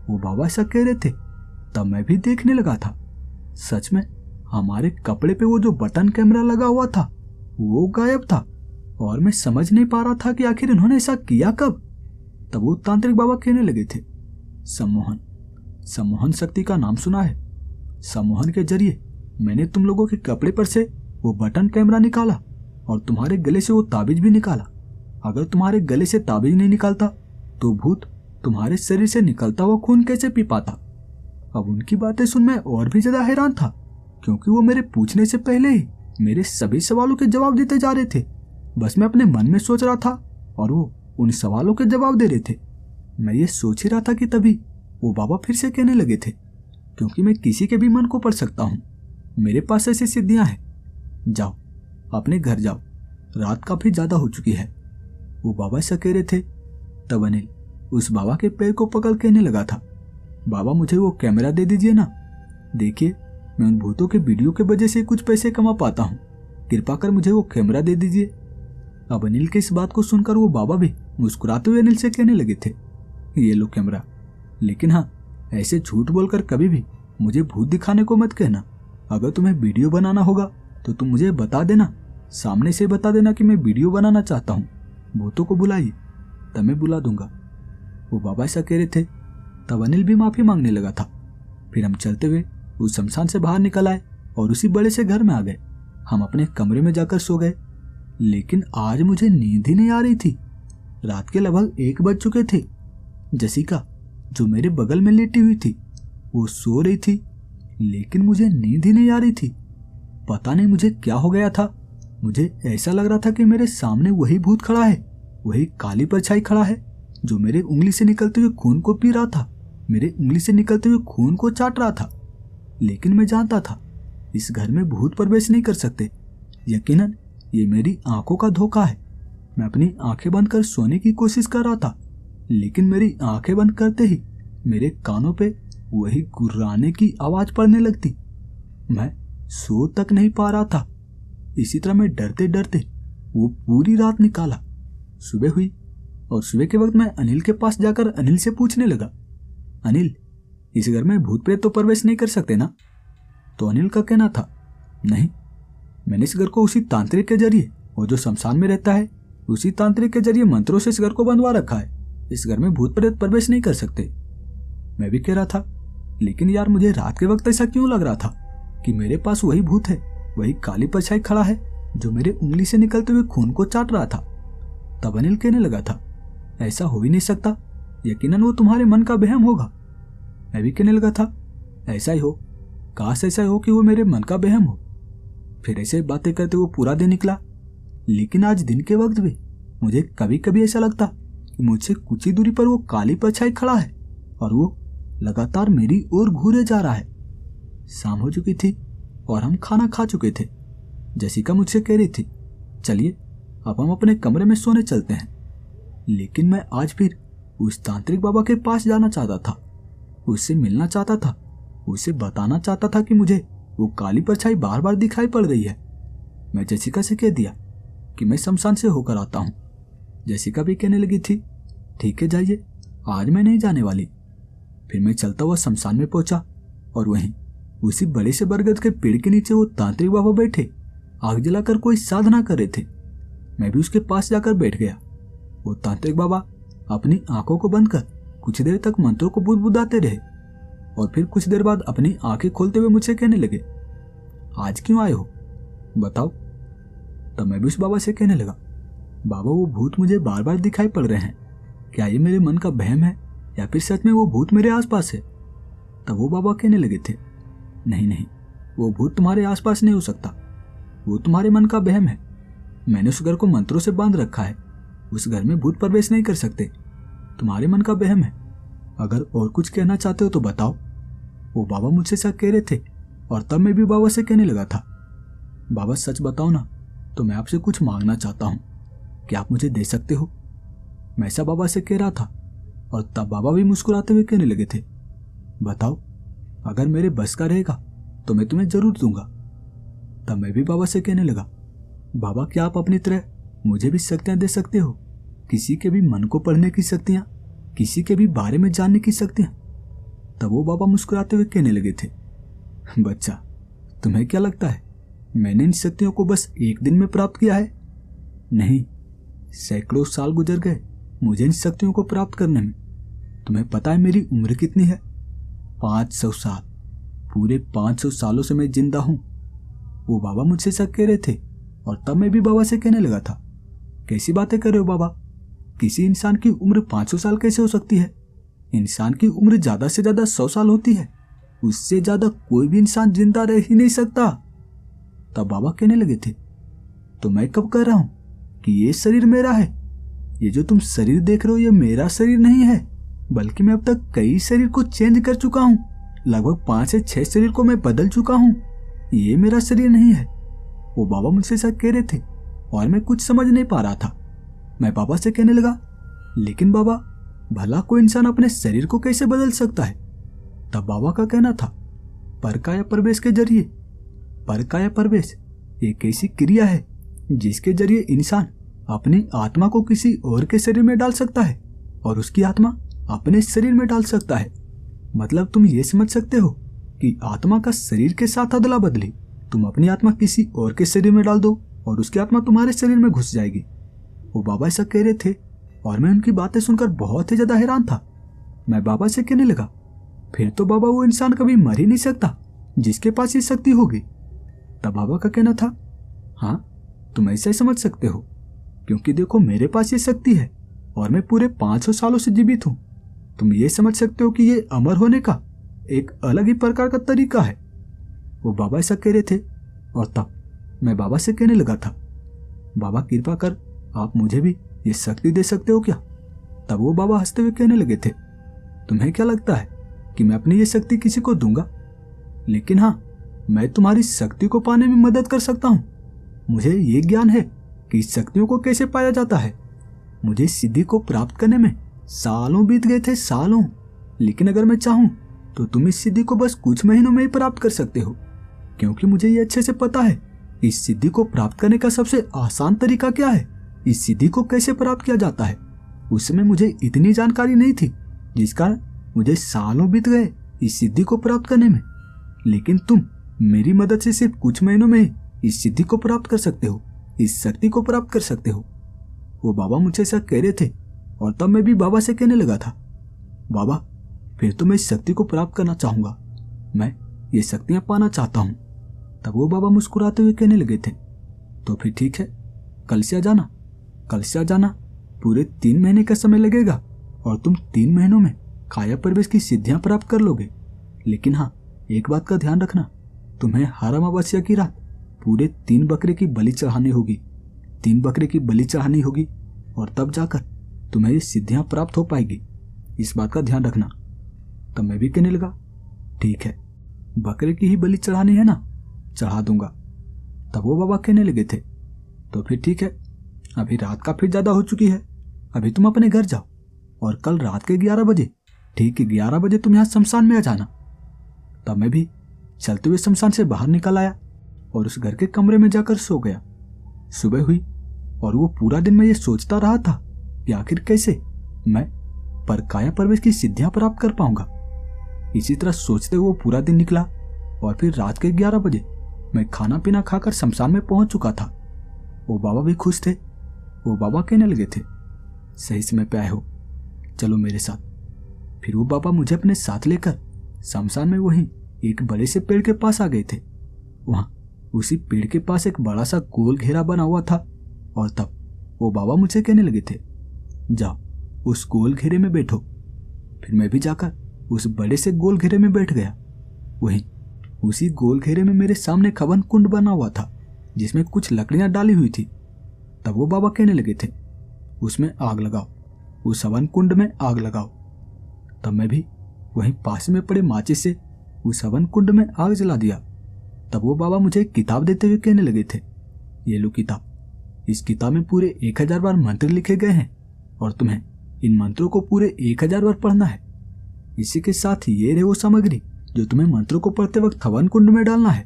वो बाबा ऐसा कह रहे थे। तब मैं भी देखने लगा था। सच में हमारे कपड़े पे वो जो बटन कैमरा लगा हुआ था वो गायब था और मैं समझ नहीं पा रहा था कि आखिर इन्होंने ऐसा किया कब। तब वो तांत्रिक बाबा कहने लगे थे, सम्मोहन, सम्मोहन शक्ति का नाम सुना है। सम्मोहन के जरिए मैंने तुम लोगों के कपड़े पर से वो बटन कैमरा निकाला और तुम्हारे गले से वो ताबीज भी निकाला। अगर तुम्हारे गले से ताबीज नहीं निकालता तो भूत तुम्हारे शरीर से निकलता हुआ खून कैसे पी पाता। अब उनकी बातें सुन मैं और भी ज्यादा हैरान था, क्योंकि वो मेरे पूछने से पहले ही मेरे सभी सवालों के जवाब देते जा रहे थे। बस मैं अपने मन में सोच रहा था और वो उन सवालों के जवाब दे रहे थे। मैं ये सोच ही रहा था कि तभी वो बाबा फिर से कहने लगे थे, क्योंकि मैं किसी के भी मन को पढ़ सकता हूँ, मेरे पास ऐसी सिद्धियां हैं। जाओ अपने घर जाओ, रात काफी ज्यादा हो चुकी है। वो बाबा ऐसा कह रहे थे। तब अनिल उस बाबा के पैर को पकड़ कहने लगा था, बाबा मुझे वो कैमरा दे दीजिए ना, देखिए मैं उन भूतों के वीडियो के वजह से कुछ पैसे कमा पाता हूँ, कृपा कर मुझे वो कैमरा दे दीजिए। अब अनिल के इस बात को सुनकर वो बाबा भी मुस्कुराते हुए अनिल से कहने लगे थे, ये लो कैमरा, लेकिन हाँ ऐसे झूठ बोलकर कभी भी मुझे भूत दिखाने को मत कहना। अगर तुम्हें वीडियो बनाना होगा तो तुम मुझे बता देना, सामने से बता देना कि मैं वीडियो बनाना चाहता हूँ, भूतों को बुलाइए, तब मैं बुला दूंगा। वो बाबा ऐसा कह रहे थे। तब अनिल भी माफी मांगने लगा था। फिर हम चलते हुए उस शमशान से बाहर निकल आए और उसी बड़े से घर में आ गए। हम अपने कमरे में जाकर सो गए, लेकिन आज मुझे नींद ही नहीं आ रही थी। रात के लगभग 1 बज चुके थे। जसिका जो मेरे बगल में लेटी हुई थी वो सो रही थी, लेकिन मुझे नींद ही नहीं आ रही थी। पता नहीं मुझे क्या हो गया था। मुझे ऐसा लग रहा था कि मेरे सामने वही भूत खड़ा है, वही काली परछाई खड़ा है जो मेरे उंगली से निकलते हुए खून को पी रहा था, मेरे उंगली से निकलते हुए खून को चाट रहा था। लेकिन मैं जानता था इस घर में भूत प्रवेश नहीं कर सकते। यकीनन ये मेरी आंखों का धोखा है। मैं अपनी आंखें बंद कर सोने की कोशिश कर रहा था, लेकिन मेरी आंखें बंद करते ही मेरे कानों पे वही गुर्राने की आवाज पड़ने लगती। मैं सो तक नहीं पा रहा था। इसी तरह मैं डरते डरते वो पूरी रात निकाला। सुबह हुई और सुबह के वक्त मैं अनिल के पास जाकर अनिल से पूछने लगा, अनिल इस घर में भूत प्रेत तो प्रवेश नहीं कर सकते ना? तो अनिल का कहना था, नहीं, मैंने इस घर को उसी तांत्रिक के जरिए, और जो शमशान में रहता है उसी तांत्रिक के जरिए मंत्रों से इस घर को बंधवा रखा है। इस घर में भूत प्रेत प्रवेश नहीं कर सकते। मैं भी कह रहा था, लेकिन यार मुझे रात के वक्त ऐसा क्यों लग रहा था कि मेरे पास वही भूत है, वही काली परछाई खड़ा है जो मेरे उंगली से निकलते हुए खून को चाट रहा था। तब अनिल कहने लगा था, ऐसा हो ही नहीं सकता, यकीनन वो तुम्हारे मन का वहम होगा। मैं भी कहने लगा था, ऐसा ही हो, काश ऐसा हो कि वो मेरे मन का वहम हो। फिर ऐसे बातें करते वो पूरा दिन निकला। लेकिन आज दिन के वक्त भी मुझे कभी कभी ऐसा लगता कि मुझसे कुछ ही दूरी पर वो काली परछाई खड़ा है और वो लगातार मेरी ओर घूरे जा रहा है। शाम हो चुकी थी और हम खाना खा चुके थे। जैसिका मुझसे कह रही थी, चलिए अब हम अपने कमरे में सोने चलते हैं। लेकिन मैं आज फिर उस तांत्रिक बाबा के पास जाना चाहता था, उससे मिलना चाहता था, उसे बताना चाहता था कि मुझे वो काली परछाई बार बार दिखाई पड़ रही है। मैं जेसिका से कह दिया कि मैं शमशान से होकर आता हूँ। जेसिका भी कहने लगी थी, ठीक है जाइए, आज मैं नहीं जाने वाली। फिर मैं चलता हुआ शमशान में पहुंचा और वहीं उसी बड़े से बरगद के पेड़ के नीचे वो तांत्रिक बाबा बैठे आग जलाकर कोई साधना कर रहे थे। मैं भी उसके पास जाकर बैठ गया। वो तांत्रिक बाबा अपनी आंखों को बंद कर कुछ देर तक मंत्रों को बुदबुदाते रहे और फिर कुछ देर बाद अपनी आंखें खोलते हुए मुझसे कहने लगे, आज क्यों आए हो, बताओ। तब मैं भी उस बाबा से कहने लगा, बाबा वो भूत मुझे बार बार दिखाई पड़ रहे हैं, क्या ये मेरे मन का वहम है या फिर सच में वो भूत मेरे आसपास है। तब वो बाबा कहने लगे थे, नहीं नहीं, वो भूत तुम्हारे आसपास नहीं हो सकता, वो तुम्हारे मन का वहम है। मैंने उस घर को मंत्रों से बांध रखा है, उस घर में भूत प्रवेश नहीं कर सकते, तुम्हारे मन का वहम है। अगर और कुछ कहना चाहते हो तो बताओ। वो बाबा मुझसे ऐसा कह रहे थे और तब मैं भी बाबा से कहने लगा था, बाबा सच बताओ ना, तो मैं आपसे कुछ मांगना चाहता हूँ, क्या आप मुझे दे सकते हो। मैं ऐसा बाबा से कह रहा था और तब बाबा भी मुस्कुराते हुए कहने लगे थे, बताओ, अगर मेरे बस का रहेगा तो मैं तुम्हें जरूर दूंगा। तब मैं भी बाबा से कहने लगा, बाबा क्या आप अपनी तरह मुझे भी शक्तियां दे सकते हो, किसी के भी मन को पढ़ने की शक्तियां, किसी के भी बारे में जानने की शक्तियां। तब वो बाबा मुस्कुराते हुए कहने लगे थे, बच्चा तुम्हें क्या लगता है मैंने इन शक्तियों को बस एक दिन में प्राप्त किया है। नहीं, सैकड़ों साल गुजर गए मुझे इन शक्तियों को प्राप्त करने में। तुम्हें पता है मेरी उम्र कितनी है? 500 साल। पूरे 500 सालों से मैं जिंदा हूं। वो बाबा मुझसे ऐसा कह रहे थे और तब मैं भी बाबा से कहने लगा था, कैसी बातें कर रहे हो बाबा, किसी इंसान की उम्र 500 साल कैसे हो सकती है। इंसान की उम्र ज्यादा से ज्यादा 100 साल होती है, उससे ज्यादा कोई भी इंसान जिंदा रह ही नहीं सकता। तब बाबा कहने लगे थे, तो मैं कब कह रहा हूं कि ये शरीर मेरा है। ये जो तुम शरीर देख रहे हो ये मेरा शरीर नहीं है, बल्कि मैं अब तक कई शरीर को चेंज कर चुका हूं। लगभग 5 से 6 शरीर को मैं बदल चुका हूं। ये मेरा शरीर नहीं है। वो बाबा मुझसे ऐसा कह रहे थे और मैं कुछ समझ नहीं पा रहा था। मैं बाबा से कहने लगा, लेकिन बाबा भला कोई इंसान अपने शरीर को कैसे बदल सकता है। तब बाबा का कहना था, परकाया प्रवेश के जरिए। परकाया प्रवेश एक ऐसी क्रिया है जिसके जरिए इंसान अपनी आत्मा को किसी और के शरीर में डाल सकता है और उसकी आत्मा अपने शरीर में डाल सकता है। मतलब तुम ये समझ सकते हो कि आत्मा का शरीर के साथ अदला बदली, तुम अपनी आत्मा किसी और के शरीर में डाल दो और उसकी आत्मा तुम्हारे शरीर में घुस जाएगी। वो बाबा ऐसा कह रहे थे और मैं उनकी बातें सुनकर बहुत ही ज्यादा हैरान था। मैं बाबा से कहने लगा, फिर तो बाबा वो इंसान कभी मर ही नहीं सकता जिसके पास ये शक्ति होगी। तब बाबा का कहना था, हाँ तुम ऐसा ही समझ सकते हो, क्योंकि देखो मेरे पास ये शक्ति है और मैं पूरे 500 सालों से जीवित हूं। तुम ये समझ सकते हो कि ये अमर होने का एक अलग ही प्रकार का तरीका है। वो बाबा ऐसा कह रहे थे और तब मैं बाबा से कहने लगा था, बाबा कृपा कर आप मुझे भी ये शक्ति दे सकते हो क्या। तब वो बाबा हंसते हुए कहने लगे थे, तुम्हें क्या लगता है कि मैं अपनी ये शक्ति किसी को दूंगा। लेकिन हाँ, मैं तुम्हारी शक्ति को पाने में मदद कर सकता हूँ। मुझे ये ज्ञान है कि इस शक्तियों को कैसे पाया जाता है। मुझे इस सिद्धि को प्राप्त करने में सालों बीत गए थे, सालों। लेकिन अगर मैं चाहूं तो तुम इस सिद्धि को बस कुछ महीनों में ही प्राप्त कर सकते हो, क्योंकि मुझे ये अच्छे से पता है इस सिद्धि को प्राप्त करने का सबसे आसान तरीका क्या है, इस सिद्धि को कैसे प्राप्त किया जाता है। उस समय मुझे इतनी जानकारी नहीं थी, जिस कारण मुझे सालों बीत गए इस सिद्धि को प्राप्त करने में। लेकिन तुम मेरी मदद से सिर्फ कुछ महीनों में इस सिद्धि को प्राप्त कर सकते हो, इस शक्ति को प्राप्त कर सकते हो। वो बाबा मुझे ऐसा कह रहे थे और तब मैं भी बाबा से कहने लगा था, बाबा फिर तो मैं इस शक्ति को प्राप्त करना चाहूंगा, मैं ये शक्तियां पाना चाहता हूं। तब वो बाबा मुस्कुराते हुए कहने लगे थे, तो फिर ठीक है, कल से आ जाना। कल से आ जाना। पूरे 3 महीने का समय लगेगा और तुम 3 महीनों में काया प्रवेश की सिद्धियां प्राप्त कर लोगे। लेकिन हाँ, एक बात का ध्यान रखना, तुम्हें हर अमावस्या की रात पूरे 3 बकरे की बलि चढ़ानी होगी। 3 बकरे की बलि चढ़ानी होगी और तब जाकर तुम्हें ये सिद्धियां प्राप्त हो पाएगी। इस बात का ध्यान रखना। तब मैं भी कहने लगा, ठीक है, बकरे की ही बलि चढ़ानी है ना, चढ़ा दूंगा। तब वो बाबा कहने लगे थे, तो फिर ठीक है, अभी रात काफी ज्यादा हो चुकी है, अभी तुम अपने घर जाओ और कल रात के 11 बजे, ठीक 11 बजे तुम यहाँ शमशान में आ जाना। तब मैं भी चलते हुए शमशान से बाहर निकल आया और उस घर के कमरे में जाकर सो गया। सुबह हुई और वो पूरा दिन मैं ये सोचता रहा था कि आखिर कैसे मैं काया प्रवेश की सिद्धियां प्राप्त कर पाऊंगा। इसी तरह सोचते हुए वो पूरा दिन निकला और फिर रात के 11 बजे मैं खाना पीना खाकर शमशान में पहुंच चुका था। वो बाबा भी खुश थे। वो बाबा कहने लगे थे, सही समय पे आए हो, चलो मेरे साथ। फिर वो बाबा मुझे अपने साथ लेकर शमशान में वहीं एक बड़े से पेड़ के पास आ गए थे। वहां उसी पेड़ के पास एक बड़ा सा गोल घेरा बना हुआ था और तब वो बाबा मुझे कहने लगे थे, जाओ उस गोल घेरे में बैठो। फिर मैं भी जाकर उस बड़े से गोल घेरे में बैठ गया। वहीं उसी गोल घेरे में मेरे सामने एक हवन कुंड बना हुआ था जिसमें कुछ लकड़ियां डाली हुई थी। तब वो बाबा कहने लगे थे, उसमें आग लगाओ, उस हवन कुंड में आग लगाओ। तब मैं भी वहीं पास में पड़े माचिस से उस हवन कुंड में आग जला दिया। तब वो बाबा मुझे एक किताब देते हुए कहने लगे थे, ये लो किताब, इस किताब में पूरे 1000 बार मंत्र लिखे गए हैं और तुम्हें इन मंत्रों को पूरे 1000 बार पढ़ना है। इसी के साथ ये रहे वो सामग्री जो तुम्हें मंत्रों को पढ़ते वक्त हवन कुंड में डालना है।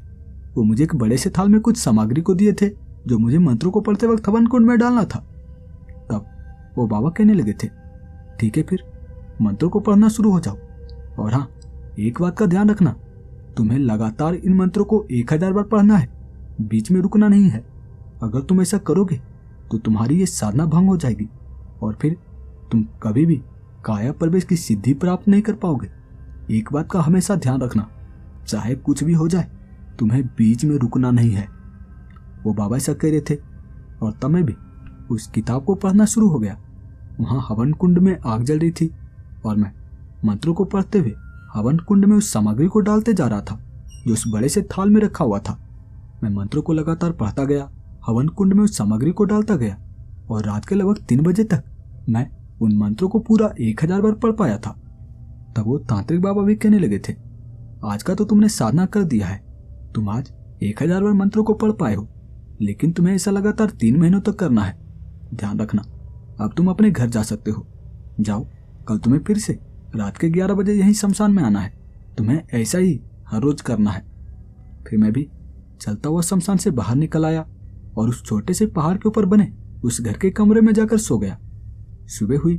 वो मुझे एक बड़े से थाल में कुछ सामग्री को दिए थे जो मुझे मंत्रों को पढ़ते वक्त हवन कुंड में डालना था। तब वो बाबा कहने लगे थे, ठीक है, फिर मंत्रों को पढ़ना शुरू हो जाओ। और हाँ, एक बात का ध्यान रखना, तुम्हें लगातार इन मंत्रों को 1000 बार पढ़ना है, बीच में रुकना नहीं है। अगर तुम ऐसा करोगे तो तुम्हारी ये साधना भंग हो जाएगी और फिर तुम कभी भी काया प्रवेश की सिद्धि प्राप्त नहीं कर पाओगे। एक बात का हमेशा ध्यान रखना, चाहे कुछ भी हो जाए, तुम्हें बीच में रुकना नहीं है। वो बाबा ऐसा कह रहे थे और तब मैं भी उस किताब को पढ़ना शुरू हो गया। वहां हवन कुंड में आग जल रही थी और मैं मंत्रों को पढ़ते हुए हवन कुंड में उस सामग्री को डालते जा रहा था जो उस बड़े से थाल में रखा हुआ था। मैं मंत्रों को लगातार पढ़ता गया, हवन कुंड में उस सामग्री को डालता गया और रात के लगभग 3 बजे तक मैं उन मंत्रों को पूरा 1000 बार पढ़ पाया था। तब वो तांत्रिक बाबा भी कहने लगे थे, आज का तो तुमने साधना कर दिया है, तुम आज 1000 बार मंत्रों को पढ़ पाए हो, लेकिन तुम्हें ऐसा लगातार 3 महीनों तक करना है। ध्यान रखना, अब तुम अपने घर जा सकते हो, जाओ, कल तुम्हें फिर से रात के 11 बजे यहीं शमशान में आना है, तुम्हें ऐसा ही हर रोज करना है। फिर मैं भी चलता हुआ शमशान से बाहर निकल आया और उस छोटे से पहाड़ के ऊपर बने उस घर के कमरे में जाकर सो गया। सुबह हुई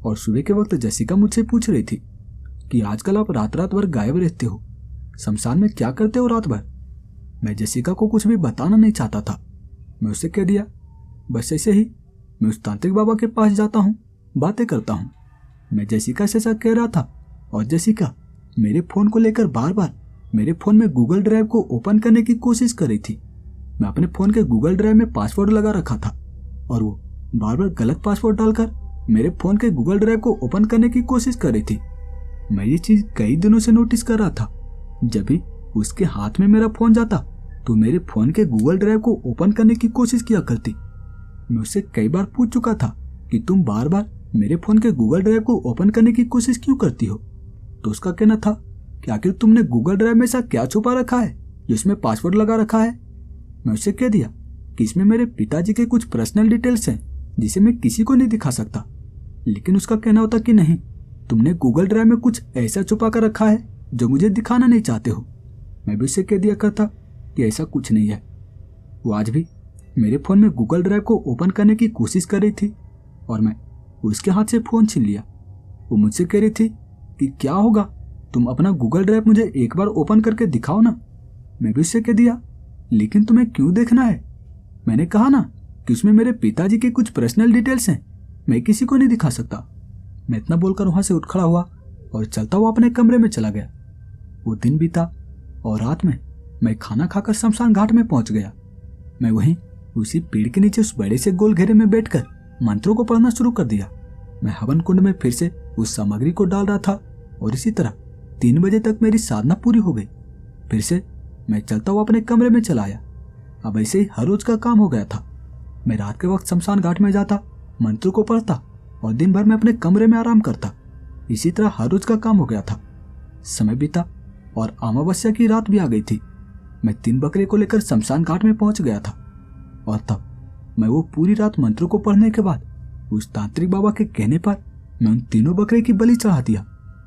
और सुबह के वक्त जैसिका मुझसे पूछ रही थी कि आजकल आप रात रात भर गायब रहते हो, शमशान में क्या करते हो रात भर। मैं जैसिका को कुछ भी बताना नहीं चाहता था। मैं उससे कह दिया, बस ऐसे ही मैं उस तांत्रिक बाबा के पास जाता हूँ, बातें करता हूँ। मैं जैसिका से ऐसा कह रहा था और जैसिका मेरे फोन को लेकर बार बार मेरे फोन में गूगल ड्राइव को ओपन करने की कोशिश कर रही थी। मैं अपने फोन के गूगल ड्राइव में पासवर्ड लगा रखा था और वो बार बार गलत पासवर्ड डालकर मेरे फोन के गूगल ड्राइव को ओपन करने की कोशिश कर रही थी। मैं ये चीज कई दिनों से नोटिस कर रहा था। जब भी उसके हाथ में मेरा फोन जाता तो मेरे फोन के गूगल ड्राइव को ओपन करने की कोशिश किया करती। मैं उससे कई बार पूछ चुका था कि तुम बार बार मेरे फोन के गूगल ड्राइव को ओपन करने की कोशिश क्यों करती हो। तो उसका कहना था कि आखिर तुमने गूगल ड्राइव में ऐसा क्या छुपा रखा है जिसमें पासवर्ड लगा रखा है। मैं उससे कह दिया कि इसमें मेरे पिताजी के कुछ पर्सनल डिटेल्स हैं जिसे मैं किसी को नहीं दिखा सकता। लेकिन उसका कहना होता कि नहीं, तुमने गूगल ड्राइव में कुछ ऐसा छुपा कर रखा है जो मुझे दिखाना नहीं चाहते हो। मैं भी उससे कह दिया करता कि ऐसा कुछ नहीं है। वो आज भी मेरे फोन में गूगल ड्राइव को ओपन करने की कोशिश कर रही थी और मैं उसके हाथ से फोन छीन लिया। वो मुझसे कह रही थी कि क्या होगा, तुम अपना गूगल ड्राइव मुझे एक बार ओपन करके दिखाओ ना। मैं भी उससे कह दिया, लेकिन तुम्हें क्यों देखना है, मैंने कहा ना कि उसमें मेरे पिताजी के कुछ पर्सनल डिटेल्स हैं, मैं किसी को नहीं दिखा सकता। मैं इतना बोलकर वहां से उठ खड़ा हुआ और चलता हुआ अपने कमरे में चला गया। वो दिन बीता और रात में मैं खाना खाकर शमशान घाट में पहुंच गया। मैं वहीं उसी पेड़ के नीचे उस बड़े से गोल घेरे में बैठकर मंत्रों को पढ़ना शुरू कर दिया। मैं हवन कुंड में फिर से उस सामग्री को डाल रहा था और इसी तरह 3 बजे तक मेरी साधना पूरी हो गई। फिर से मैं चलता हुआ अपने कमरे में चला आया। अब ऐसे ही हर रोज का काम हो गया था। मैं रात के वक्त शमशान घाट में जाता, मंत्र को पढ़ता और दिन भर में अपने कमरे में आराम करता। इसी तरह हर रोज का काम हो गया था। समय बीता और अमावस्या की रात भी आ गई थी। मैं 3 बकरे को लेकर शमशान घाट में पहुंच गया था और तब मैं वो पूरी रात मंत्र को पढ़ने के बाद उस तांत्रिक बाबा के कहने पर मैं उन 3 बकरे की बलि चढ़ा दिया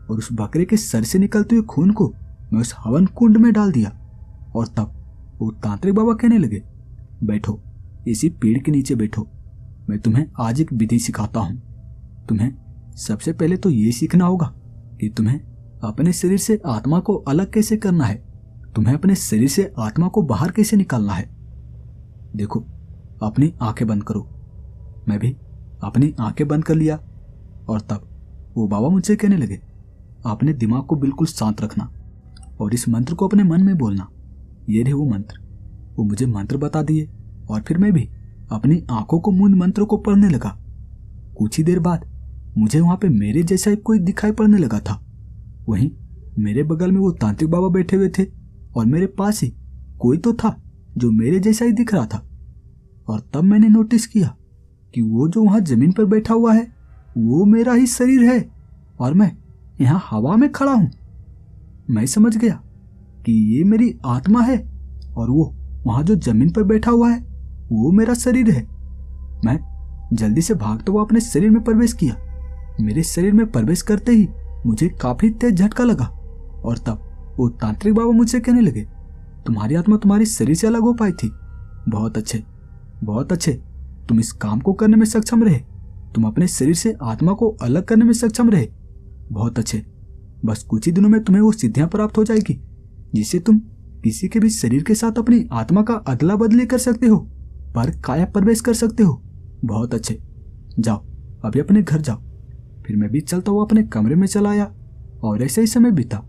और उस बकरे के सर से निकलते हुए खून को मैं उस हवन कुंड में डाल दिया। और तब वो तांत्रिक बाबा कहने लगे, बैठो, इसी पेड़ के नीचे बैठो, मैं तुम्हें आज एक विधि सिखाता हूं। तुम्हें सबसे पहले तो ये सीखना होगा कि तुम्हें अपने शरीर से आत्मा को अलग कैसे करना है, तुम्हें अपने शरीर से आत्मा को बाहर कैसे निकालना है। देखो, अपनी आंखें बंद करो। मैं भी अपनी आंखें बंद कर लिया और तब वो बाबा मुझसे कहने लगे, अपने दिमाग को बिल्कुल शांत रखना और इस मंत्र को अपने मन में बोलना। ये रहे वो मंत्र। वो मुझे मंत्र बता दिए और फिर मैं भी अपनी आंखों को मूंद मंत्र को पढ़ने लगा। कुछ ही देर बाद मुझे वहां पे मेरे जैसा कोई दिखाई पड़ने लगा था। वहीं मेरे बगल में वो तांत्रिक बाबा बैठे हुए थे और मेरे पास ही कोई तो था जो मेरे जैसा ही दिख रहा था। और तब मैंने नोटिस किया कि वो जो वहां जमीन पर बैठा हुआ है वो मेरा ही शरीर है और मैं यहाँ हवा में खड़ा हूं। मैं समझ गया कि ये मेरी आत्मा है और वो वहां जो जमीन पर बैठा हुआ है वो मेरा शरीर है। मैं जल्दी से भागते हुए अपने शरीर में प्रवेश किया। मेरे शरीर में प्रवेश करते ही मुझे काफी तेज झटका लगा और तब वो तांत्रिक बाबा मुझसे कहने लगे, तुम्हारी आत्मा तुम्हारे शरीर से अलग हो पाई थी। बहुत अच्छे, बहुत अच्छे, तुम इस काम को करने में सक्षम रहे। तुम अपने शरीर से आत्मा को अलग करने में सक्षम रहे। बहुत अच्छे, बस कुछ ही दिनों में तुम्हें वो सिद्धियां प्राप्त हो जाएगी जिससे तुम किसी के भी शरीर के साथ अपनी आत्मा का अदला बदली कर सकते हो, पर काया प्रवेश कर सकते हो। बहुत अच्छे, जाओ अभी अपने घर जाओ। फिर मैं भी चलता हुआ अपने कमरे में चला आया और ऐसे ही समय बीता।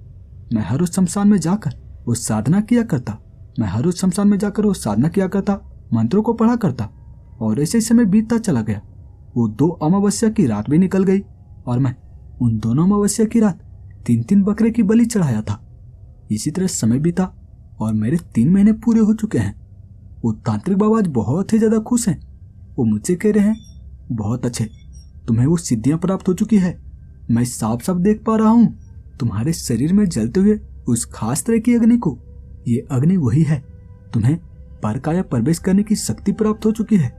मैं हर रोज शमशान में जाकर वो साधना किया करता, मंत्रों को पढ़ा करता और ऐसे ही समय बीतता चला गया। वो 2 अमावस्या की रात भी निकल गई और मैं उन दोनों अमावस्या की रात 3-3 बकरे की बलि चढ़ाया था। इसी तरह समय बीता और मेरे 3 महीने पूरे हो चुके हैं। वो तांत्रिक बाबा आज बहुत ही ज्यादा खुश हैं। वो मुझसे कह रहे हैं, बहुत अच्छे, तुम्हें वो सिद्धियां प्राप्त हो चुकी है। मैं साफ साफ देख पा रहा हूं तुम्हारे शरीर में जलते हुए उस खास तरह की अग्नि को। ये अग्नि वही है, तुम्हें परकाया प्रवेश करने की शक्ति प्राप्त हो चुकी है।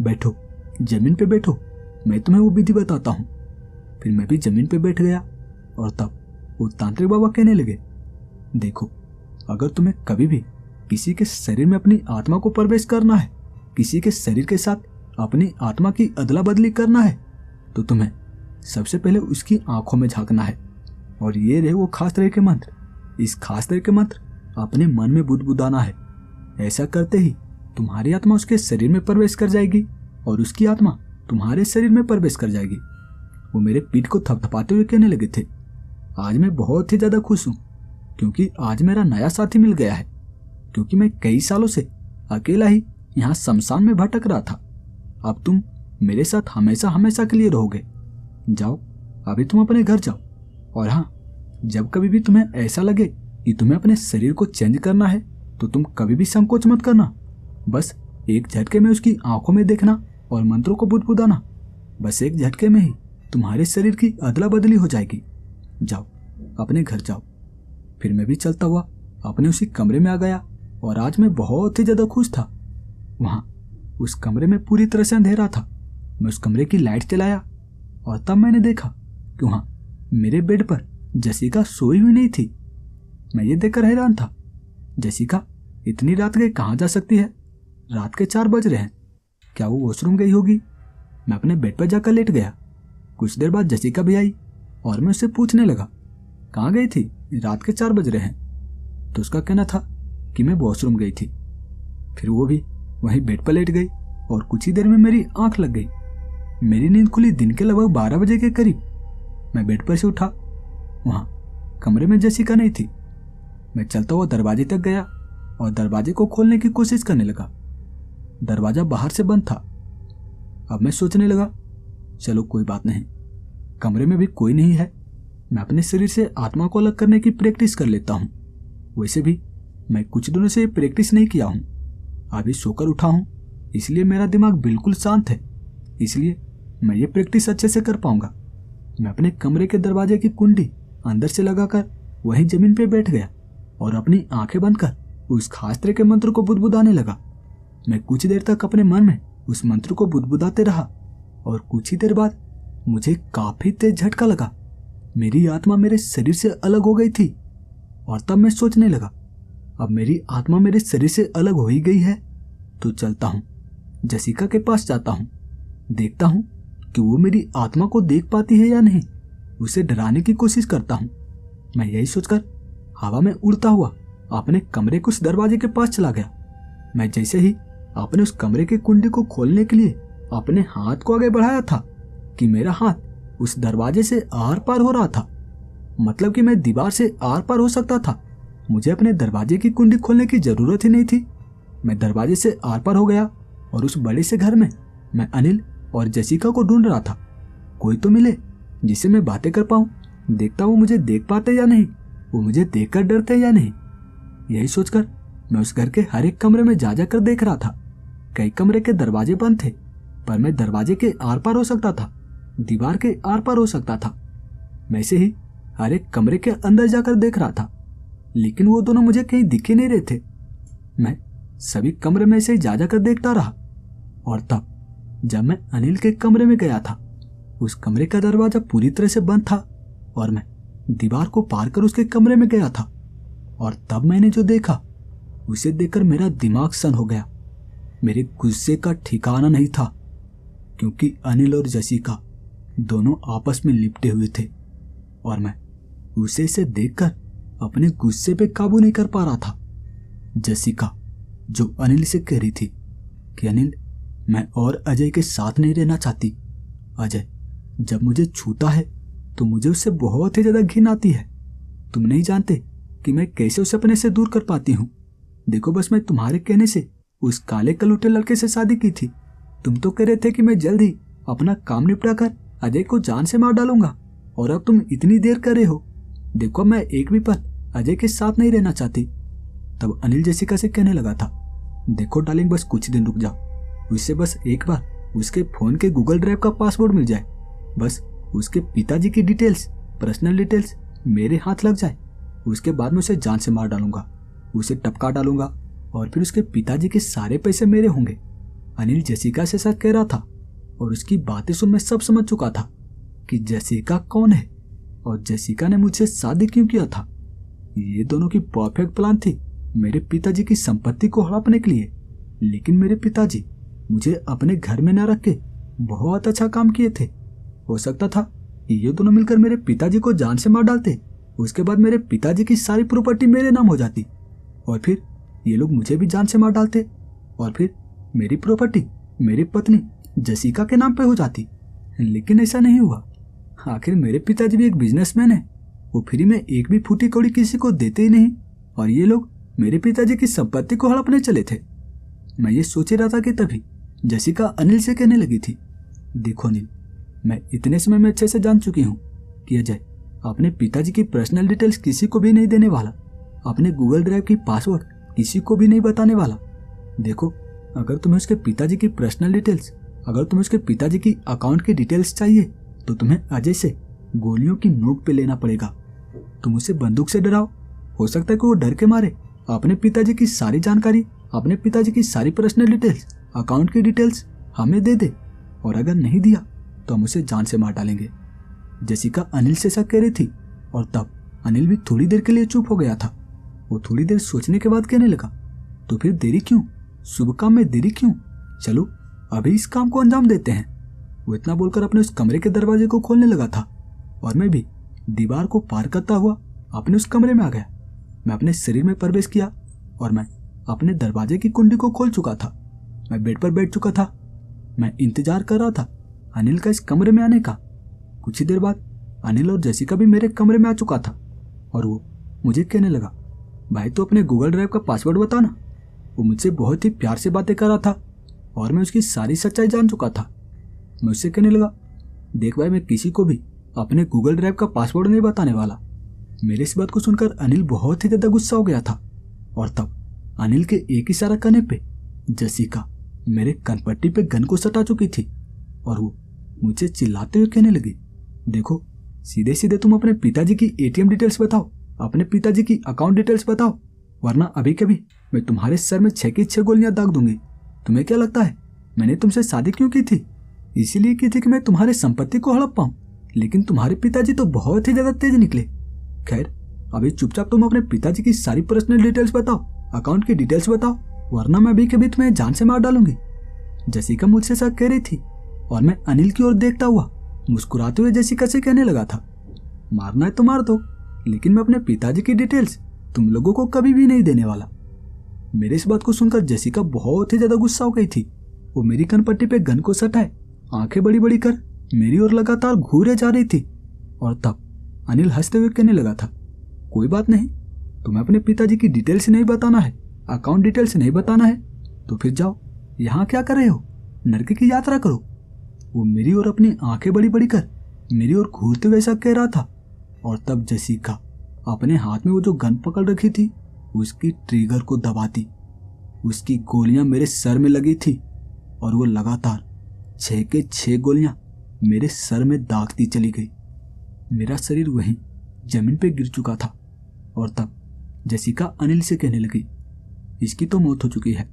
बैठो, जमीन पे बैठो, मैं तुम्हें वो विधि बताता हूँ। फिर मैं भी जमीन पे बैठ गया और तब वो तांत्रिक बाबा कहने लगे, देखो, अगर तुम्हें कभी भी किसी के शरीर में अपनी आत्मा को प्रवेश करना है, किसी के शरीर के साथ अपनी आत्मा की अदला बदली करना है, तो तुम्हें सबसे पहले उसकी आंखों में झांकना है और ये रहे वो खास तरह के मंत्र। इस खास तरह के मंत्र अपने मन में बुदबुदाना है। ऐसा करते ही तुम्हारी आत्मा उसके शरीर में प्रवेश कर जाएगी और उसकी आत्मा तुम्हारे शरीर में प्रवेश कर जाएगी। वो मेरे पीठ को थपथपाते हुए कहने लगे थे, आज मैं बहुत ही ज्यादा खुश हूं क्योंकि आज मेरा नया साथी मिल गया है, क्योंकि मैं कई सालों से अकेला ही यहाँ शमशान में भटक रहा था। अब तुम मेरे साथ हमेशा हमेशा के लिए रहोगे। जाओ अभी तुम अपने घर जाओ और हाँ, जब कभी भी तुम्हें ऐसा लगे कि तुम्हें अपने शरीर को चेंज करना है तो तुम कभी भी संकोच मत करना। बस एक झटके में उसकी आंखों में देखना और मंत्रों को बुदबुदाना। बस एक झटके में ही तुम्हारे शरीर की अदला बदली हो जाएगी। जाओ अपने घर जाओ। फिर मैं भी चलता हुआ अपने उसी कमरे में आ गया और आज मैं बहुत ही ज्यादा खुश था। वहां उस कमरे में पूरी तरह से अंधेरा था। मैं उस कमरे की लाइट जलाया और तब मैंने देखा कि वहां मेरे बेड पर जसिका सोई हुई नहीं थी। मैं ये देखकर हैरान था, जसिका इतनी रात गई कहाँ जा सकती है? रात के 4 बज रहे हैं, क्या वो वॉशरूम गई होगी? मैं अपने बेड पर जाकर लेट गया। कुछ देर बाद जसिका भी आई और मैं उससे पूछने लगा, कहाँ गई थी? रात के 4 बज रहे हैं। तो उसका कहना था कि मैं वॉशरूम गई थी। फिर वो भी वहीं बेड पर लेट गई और कुछ ही देर में मेरी आंख लग गई। मेरी नींद खुली दिन के लगभग 12 बजे के करीब। मैं बेड पर से उठा, वहां कमरे में जसिका नहीं थी। मैं चलता हुआ दरवाजे तक गया और दरवाजे को खोलने की कोशिश करने लगा। दरवाजा बाहर से बंद था। अब मैं सोचने लगा, चलो कोई बात नहीं, कमरे में भी कोई नहीं है। मैं अपने शरीर से आत्मा को अलग करने की प्रैक्टिस कर लेता हूँ। वैसे भी मैं कुछ दिनों से प्रैक्टिस नहीं किया हूँ। अभी सोकर उठा हूँ, इसलिए मेरा दिमाग बिल्कुल शांत है, इसलिए मैं ये प्रैक्टिस अच्छे से कर पाऊंगा। मैं अपने कमरे के दरवाजे की कुंडी अंदर से लगाकर वहीं जमीन पे बैठ गया और अपनी आंखें बंद कर उस खास तरह के मंत्र को बुदबुदाने लगा। मैं कुछ देर तक अपने मन में उस मंत्र को बुदबुदाते रहा और कुछ ही देर बाद मुझे काफी तेज झटका लगा। मेरी आत्मा मेरे शरीर से अलग हो गई थी और तब मैं सोचने लगा, अब मेरी आत्मा मेरे शरीर से अलग हो ही गई है तो चलता हूँ, जेसिका के पास जाता हूँ, देखता हूँ कि वो मेरी आत्मा को देख पाती है या नहीं। उसे डराने की कोशिश करता हूँ। मैं यही सोचकर हवा में उड़ता हुआ अपने कमरे के उस दरवाजे के पास चला गया। मैं जैसे ही अपने उस कमरे की कुंडी को खोलने के लिए अपने हाथ को आगे बढ़ाया था कि मेरा हाथ उस दरवाजे से आर पार हो रहा था। मतलब कि मैं दीवार से आर पार हो सकता था। मुझे अपने दरवाजे की कुंडी खोलने की जरूरत ही नहीं थी। मैं दरवाजे से आर पार हो गया और उस बड़े से घर में मैं अनिल और जेसिका को ढूंढ रहा था। कोई तो मिले जिसे मैं बातें कर पाऊं। देखता वो मुझे देख पाते या नहीं, वो मुझे देखकर डरते या नहीं। यही सोचकर मैं उस घर के हर एक कमरे में जा जाकर देख रहा था। कई कमरे के दरवाजे बंद थे, पर मैं दरवाजे के आर पार हो सकता था, दीवार के आर पार हो सकता था। मैं से ही हर एक कमरे के अंदर जाकर देख रहा था, लेकिन वो दोनों मुझे कहीं दिख ही नहीं रहे थे। मैं सभी कमरे में से ही जा जाकर देखता रहा और तब जब मैं अनिल के कमरे में गया था, उस कमरे का दरवाजा पूरी तरह से बंद था और मैं दीवार को पार कर उसके कमरे में गया था। और तब मैंने जो देखा उसे देखकर मेरा दिमाग सन हो गया। मेरे गुस्से का ठिकाना नहीं था, क्योंकि अनिल और जेसिका दोनों आपस में लिपटे हुए थे और मैं उसे देखकर अपने गुस्से पे काबू नहीं कर पा रहा था। जेसिका जो अनिल से कह रही थी कि अनिल, मैं और अजय के साथ नहीं रहना चाहती। अजय जब मुझे छूता है तो मुझे उससे बहुत ही ज्यादा घिन आती है। तुम नहीं जानते कि मैं कैसे उसे अपने से दूर कर पाती हूँ। देखो, बस मैं तुम्हारे कहने से उस काले कलूटे लड़के से शादी की थी। तुम तो कह रहे थे कि मैं जल्द ही अपना काम निपटा कर अजय को जान से मार डालूंगा, और अब तुम इतनी देर कर रहे हो। देखो, मैं एक भी पल अजय के साथ नहीं रहना चाहती। तब अनिल जेसिका से कहने लगा था, देखो डार्लिंग, बस कुछ दिन रुक जाओ। उससे बस एक बार उसके फोन के गूगल ड्राइव का पासवर्ड मिल जाए, बस उसके पिताजी की डिटेल्स, पर्सनल डिटेल्स मेरे हाथ लग जाए, उसके बाद मैं उसे जान से मार डालूंगा, उसे टपका डालूंगा और फिर उसके पिताजी के सारे पैसे मेरे होंगे। अनिल जेसिका से ऐसा कह रहा था और उसकी बातें सुन मैं सब समझ चुका था कि जेसिका कौन है और जेसिका ने मुझसे शादी क्यों किया था। ये दोनों की परफेक्ट प्लान थी मेरे पिताजी की संपत्ति को हड़पने के लिए। लेकिन मेरे पिताजी मुझे अपने घर में न रख के बहुत अच्छा काम किए थे। हो सकता था कि ये दोनों मिलकर मेरे पिताजी को जान से मार डालते, उसके बाद मेरे पिताजी की सारी प्रॉपर्टी मेरे नाम हो जाती और फिर ये लोग मुझे भी जान से मार डालते और फिर मेरी प्रॉपर्टी मेरी पत्नी जेसिका के नाम पे हो जाती। लेकिन ऐसा नहीं हुआ। आखिर मेरे पिताजी भी एक बिजनेसमैन है, वो फ्री में एक भी फूटी कौड़ी किसी को देते ही नहीं, और ये लोग मेरे पिताजी की संपत्ति को हड़पने चले थे। मैं ये सोच रहा था कि तभी जेसिका अनिल से कहने लगी थी, देखो अनिल, मैं इतने समय में अच्छे से जान चुकी हूँ कि अजय अपने पिताजी की पर्सनल डिटेल्स किसी को भी नहीं देने वाला, अपने गूगल ड्राइव की पासवर्ड किसी को भी नहीं बताने वाला। देखो, अगर तुम्हें उसके पिताजी की पर्सनल डिटेल्स, अगर तुम्हें उसके पिताजी की अकाउंट की डिटेल्स चाहिए तो तुम्हें अजय से गोलियों की नोक पे लेना पड़ेगा। तुम उसे बंदूक से डराओ, हो सकता है कि वो डर के मारे अपने पिताजी की सारी जानकारी, अपने पिताजी की सारी पर्सनल डिटेल्स, अकाउंट की डिटेल्स हमें दे दे, और अगर नहीं दिया तो हम उसे जान से मार डालेंगे। जेसिका अनिल से ऐसा कह रही थी और तब अनिल भी थोड़ी देर के लिए चुप हो गया था। वो थोड़ी देर सोचने के बाद कहने लगा, तो फिर देरी क्यों, शुभ काम में देरी क्यों, चलो अभी इस काम को अंजाम देते हैं। वो इतना बोलकर अपने उस कमरे के दरवाजे को खोलने लगा था और मैं भी दीवार को पार करता हुआ अपने उस कमरे में आ गया। मैं अपने शरीर में प्रवेश किया और मैं अपने दरवाजे की कुंडी को खोल चुका था। मैं बेड पर बैठ चुका था। मैं इंतजार कर रहा था अनिल का इस कमरे में आने का। कुछ ही देर बाद अनिल और जेसिका भी मेरे कमरे में आ चुका था और वो मुझे कहने लगा, भाई तो अपने गूगल ड्राइव का पासवर्ड बताना। वो मुझसे बहुत ही प्यार से बातें कर रहा था और मैं उसकी सारी सच्चाई जान चुका था। मैं उससे कहने लगा, देख भाई, मैं किसी को भी अपने गूगल ड्राइव का पासवर्ड नहीं बताने वाला। मेरे इस बात को सुनकर अनिल बहुत ही ज्यादा गुस्सा हो गया था और तब अनिल के एक इशारा करने पे जसिका मेरे कनपट्टी पे गन को सटा चुकी थी और वो मुझे चिल्लाते हुए कहने लगी, देखो सीधे सीधे तुम अपने पिताजी की एटीएम डिटेल्स बताओ, अपने पिताजी की अकाउंट डिटेल्स बताओ, वरना अभी कभी मैं तुम्हारे सर में 6 की 6 गोलियां दाग दूंगी। तुम्हें क्या लगता है मैंने तुमसे शादी क्यों की थी? इसीलिए की थी कि मैं तुम्हारे संपत्ति को हड़प पाऊं, लेकिन तुम्हारे पिताजी तो बहुत ही ज्यादा तेज निकले। खैर अभी चुपचाप तुम अपने पिताजी की सारी पर्सनल डिटेल्स बताओ, अकाउंट की डिटेल्स बताओ, वरना मैं अभी कभी तुम्हें जान से मार डालूंगी। जसिका मुझसे ऐसा कह रही थी और मैं अनिल की ओर देखता हुआ मुस्कुराते हुए जसिका से कहने लगा था, मारना है तो मार दो, लेकिन मैं अपने पिताजी की डिटेल्स तुम लोगों को कभी भी नहीं देने वाला। मेरे इस बात को सुनकर जसिका बहुत ही ज्यादा गुस्सा हो गई थी। वो मेरी कनपट्टी पे गन को सटाए आंखें बड़ी बड़ी कर मेरी ओर लगातार घूरे जा रही थी और तब अनिल हंसते हुए कहने लगा था, कोई बात नहीं, तुम्हें अपने पिताजी की डिटेल्स नहीं बताना है, अकाउंट डिटेल्स नहीं बताना है, तो फिर जाओ, यहाँ क्या कर रहे हो, नरक की यात्रा करो। वो मेरी ओर अपनी आंखें बड़ी बड़ी कर मेरी ओर घूरते हुए ऐसा कह रहा था और तब जसिका अपने हाथ में वो जो गन पकड़ रखी थी उसकी ट्रिगर को दबाती। उसकी गोलियां मेरे सर में लगी थी और वो लगातार 6 के 6 गोलियां मेरे सर में दागती चली गई। मेरा शरीर वहीं जमीन पे गिर चुका था और तब जसिका अनिल से कहने लगी, इसकी तो मौत हो चुकी है,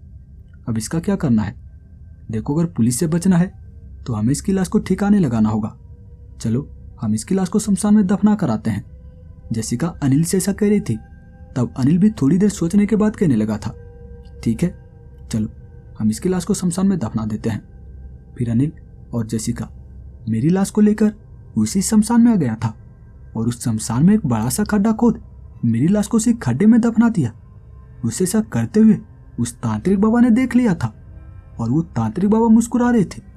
अब इसका क्या करना है? देखो अगर पुलिस से बचना है तो हमें इसकी लाश को ठिकाने लगाना होगा। चलो हम इसकी लाश को शमशान में दफना कराते हैं। जसिका अनिल से ऐसा कह रही थी। तब अनिल भी थोड़ी देर सोचने के बाद कहने लगा था, ठीक है चलो हम इसकी लाश को शमशान में दफना देते हैं। फिर अनिल और जसिका मेरी लाश को लेकर उसी शमशान में आ गया था और उस शमशान में एक बड़ा सा खड्डा खोद मेरी लाश को उसी खड्डे में दफना दिया। उसे ऐसा करते हुए उस तांत्रिक बाबा ने देख लिया था और वो तांत्रिक बाबा मुस्कुरा रहे थे।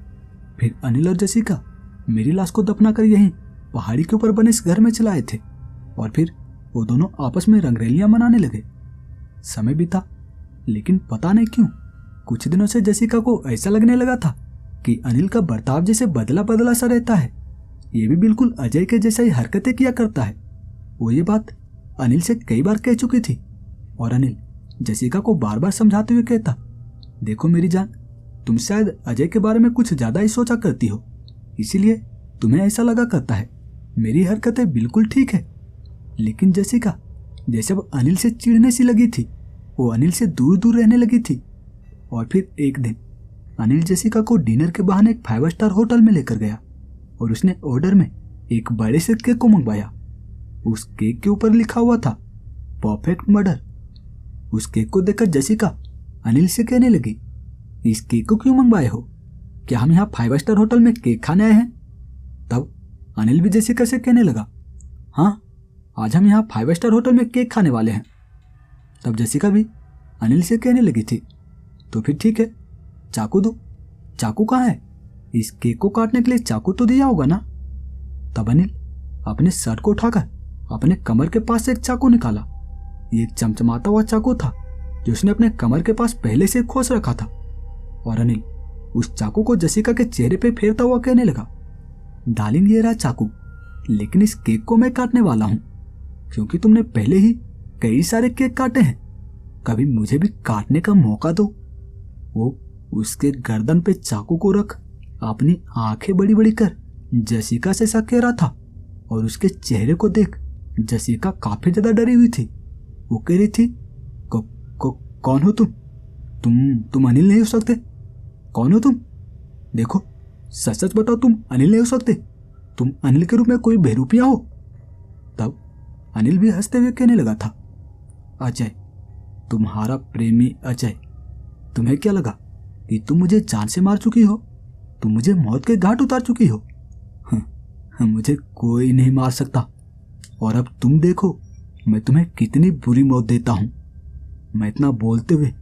फिर अनिल और जसिका मेरी लाश को दफना कर यहीं पहाड़ी के ऊपर बने इस घर में चलाए थे और फिर वो दोनों आपस में रंगरेलियां मनाने लगे। समय बीता, लेकिन पता नहीं क्यों कुछ दिनों से जसिका को ऐसा लगने लगा था कि अनिल का बर्ताव जैसे बदला बदला सा रहता है। ये भी बिल्कुल अजय के जैसा ही हरकतें किया करता है। वो ये बात अनिल से कई बार कह चुकी थी और अनिल जसिका को बार बार समझाते हुए कहता, देखो मेरी जान, तुम शायद अजय के बारे में कुछ ज्यादा ही सोचा करती हो, इसीलिए तुम्हें ऐसा लगा करता है। मेरी हरकतें बिल्कुल ठीक है। लेकिन जसिका जैसे अब अनिल से चिढ़ने सी लगी थी, वो अनिल से दूर दूर रहने लगी थी। और फिर एक दिन अनिल जसिका को डिनर के बहाने एक 5 स्टार होटल में लेकर गया और उसने ऑर्डर में एक बड़े से केक को मंगवाया। उस केक के ऊपर लिखा हुआ था परफेक्ट मर्डर। उस केक को देखकर जसिका अनिल से कहने लगी, इस केक को क्यों मंगवाए हो? क्या हम यहाँ 5 स्टार होटल में केक खाने आए हैं? तब अनिल भी जसिका से कहने लगा, हाँ आज हम यहाँ 5 स्टार होटल में केक खाने वाले हैं। तब जसिका भी अनिल से कहने लगी थी, तो फिर ठीक है, चाकू दो। चाकू कहाँ है? इस केक को काटने के लिए चाकू तो दिया होगा ना? तब अनिल अपने शर्ट को उठाकर अपने कमर के पास से एक चाकू निकाला। ये एक चमचमाता हुआ चाकू था जो उसने अपने कमर के पास पहले से खोस रखा था और अनिल उस चाकू को जसिका के चेहरे पे फेरता हुआ कहने लगा, डार्लिंग ये रहा चाकू, लेकिन इस केक को मैं काटने वाला हूं क्योंकि तुमने पहले ही कई सारे केक काटे हैं, कभी मुझे भी काटने का मौका दो। वो उसके गर्दन पे चाकू को रख अपनी आंखें बड़ी बड़ी कर जसिका से ऐसा कह रहा था और उसके चेहरे को देख जसिका काफी ज्यादा डरी हुई थी। वो कह रही थी, कौन हो तुम अनिल नहीं हो सकते। कौन हो तुम? देखो सच सच बताओ, तुम अनिल नहीं हो सकते। तुम अनिल के रूप में कोई बहरूपिया हो। तब अनिल भी हंसते हुए कहने लगा था, अजय, तुम्हारा प्रेमी अजय, तुम्हें क्या लगा कि तुम मुझे जान से मार चुकी हो? तुम मुझे मौत के घाट उतार चुकी हो। मुझे कोई नहीं मार सकता और अब तुम देखो मैं तुम्हें कितनी बुरी मौत देता हूं। मैं इतना बोलते हुए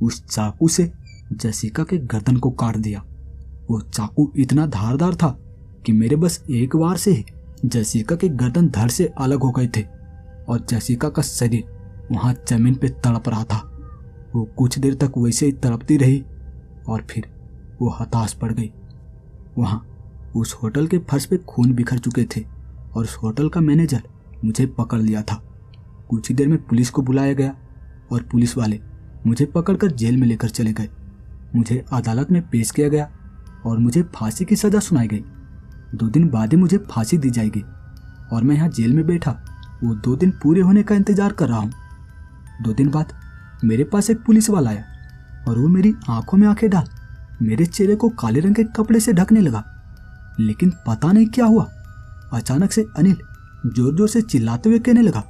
उस चाकू से जसिका के गर्दन को काट दिया। वो चाकू इतना धारदार था कि मेरे बस एक बार से ही जसिका के गर्दन धड़ से अलग हो गए थे और जसिका का शरीर वहां जमीन पे तड़प रहा था। वो कुछ देर तक वैसे ही तड़पती रही और फिर वो हताश पड़ गई। वहां उस होटल के फर्श पे खून बिखर चुके थे और उस होटल का मैनेजर मुझे पकड़ लिया था। कुछ ही देर में पुलिस को बुलाया गया और पुलिस वाले मुझे पकड़कर जेल में लेकर चले गए। मुझे अदालत में पेश किया गया और मुझे फांसी की सज़ा सुनाई गई। 2 दिन बाद ही मुझे फांसी दी जाएगी और मैं यहाँ जेल में बैठा वो 2 दिन पूरे होने का इंतजार कर रहा हूँ। 2 दिन बाद मेरे पास एक पुलिस वाला आया और वो मेरी आंखों में आंखें डाल मेरे चेहरे को काले रंग के कपड़े से ढकने लगा। लेकिन पता नहीं क्या हुआ, अचानक से अनिल जोर जोर से चिल्लाते हुए कहने लगा,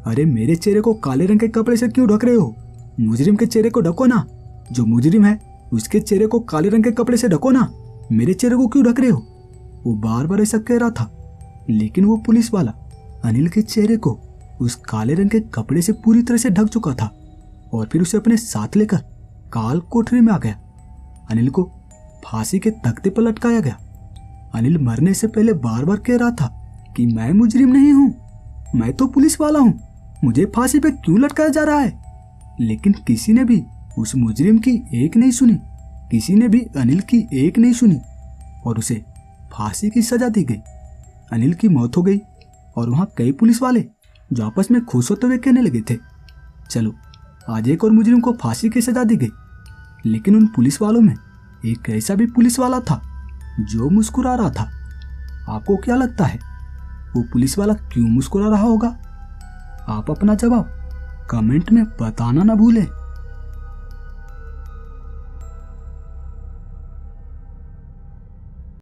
अरे मेरे चेहरे को काले रंग के कपड़े से क्यों ढक रहे हो? मुजरिम के चेहरे को ढको ना, जो मुजरिम है उसके चेहरे को काले रंग के कपड़े से ढको ना, मेरे चेहरे को क्यों ढक रहे हो? वो बार बार ऐसा कह रहा था, लेकिन वो पुलिस वाला अनिल के चेहरे को उस काले रंग के कपड़े से पूरी तरह से ढक चुका था और फिर उसे अपने साथ लेकर काल कोठरी में आ गया। अनिल को फांसी के तख्ते पर लटकाया गया। अनिल मरने से पहले बार बार कह रहा था कि मैं मुजरिम नहीं हूं, मैं तो पुलिस वाला हूं, मुझे फांसी पे क्यों लटकाया जा रहा है? लेकिन किसी ने भी उस मुजरिम की एक नहीं सुनी, किसी ने भी अनिल की एक नहीं सुनी और उसे फांसी की सजा दी गई। अनिल की मौत हो गई और वहां कई पुलिस वाले जो आपस में खुश होते हुए कहने लगे थे, चलो आज एक और मुजरिम को फांसी की सजा दी गई। लेकिन उन पुलिस वालों में एक ऐसा भी पुलिस वाला था जो मुस्कुरा रहा था। आपको क्या लगता है वो पुलिस वाला क्यों मुस्कुरा रहा होगा? आप अपना जवाब कमेंट में बताना ना भूलें।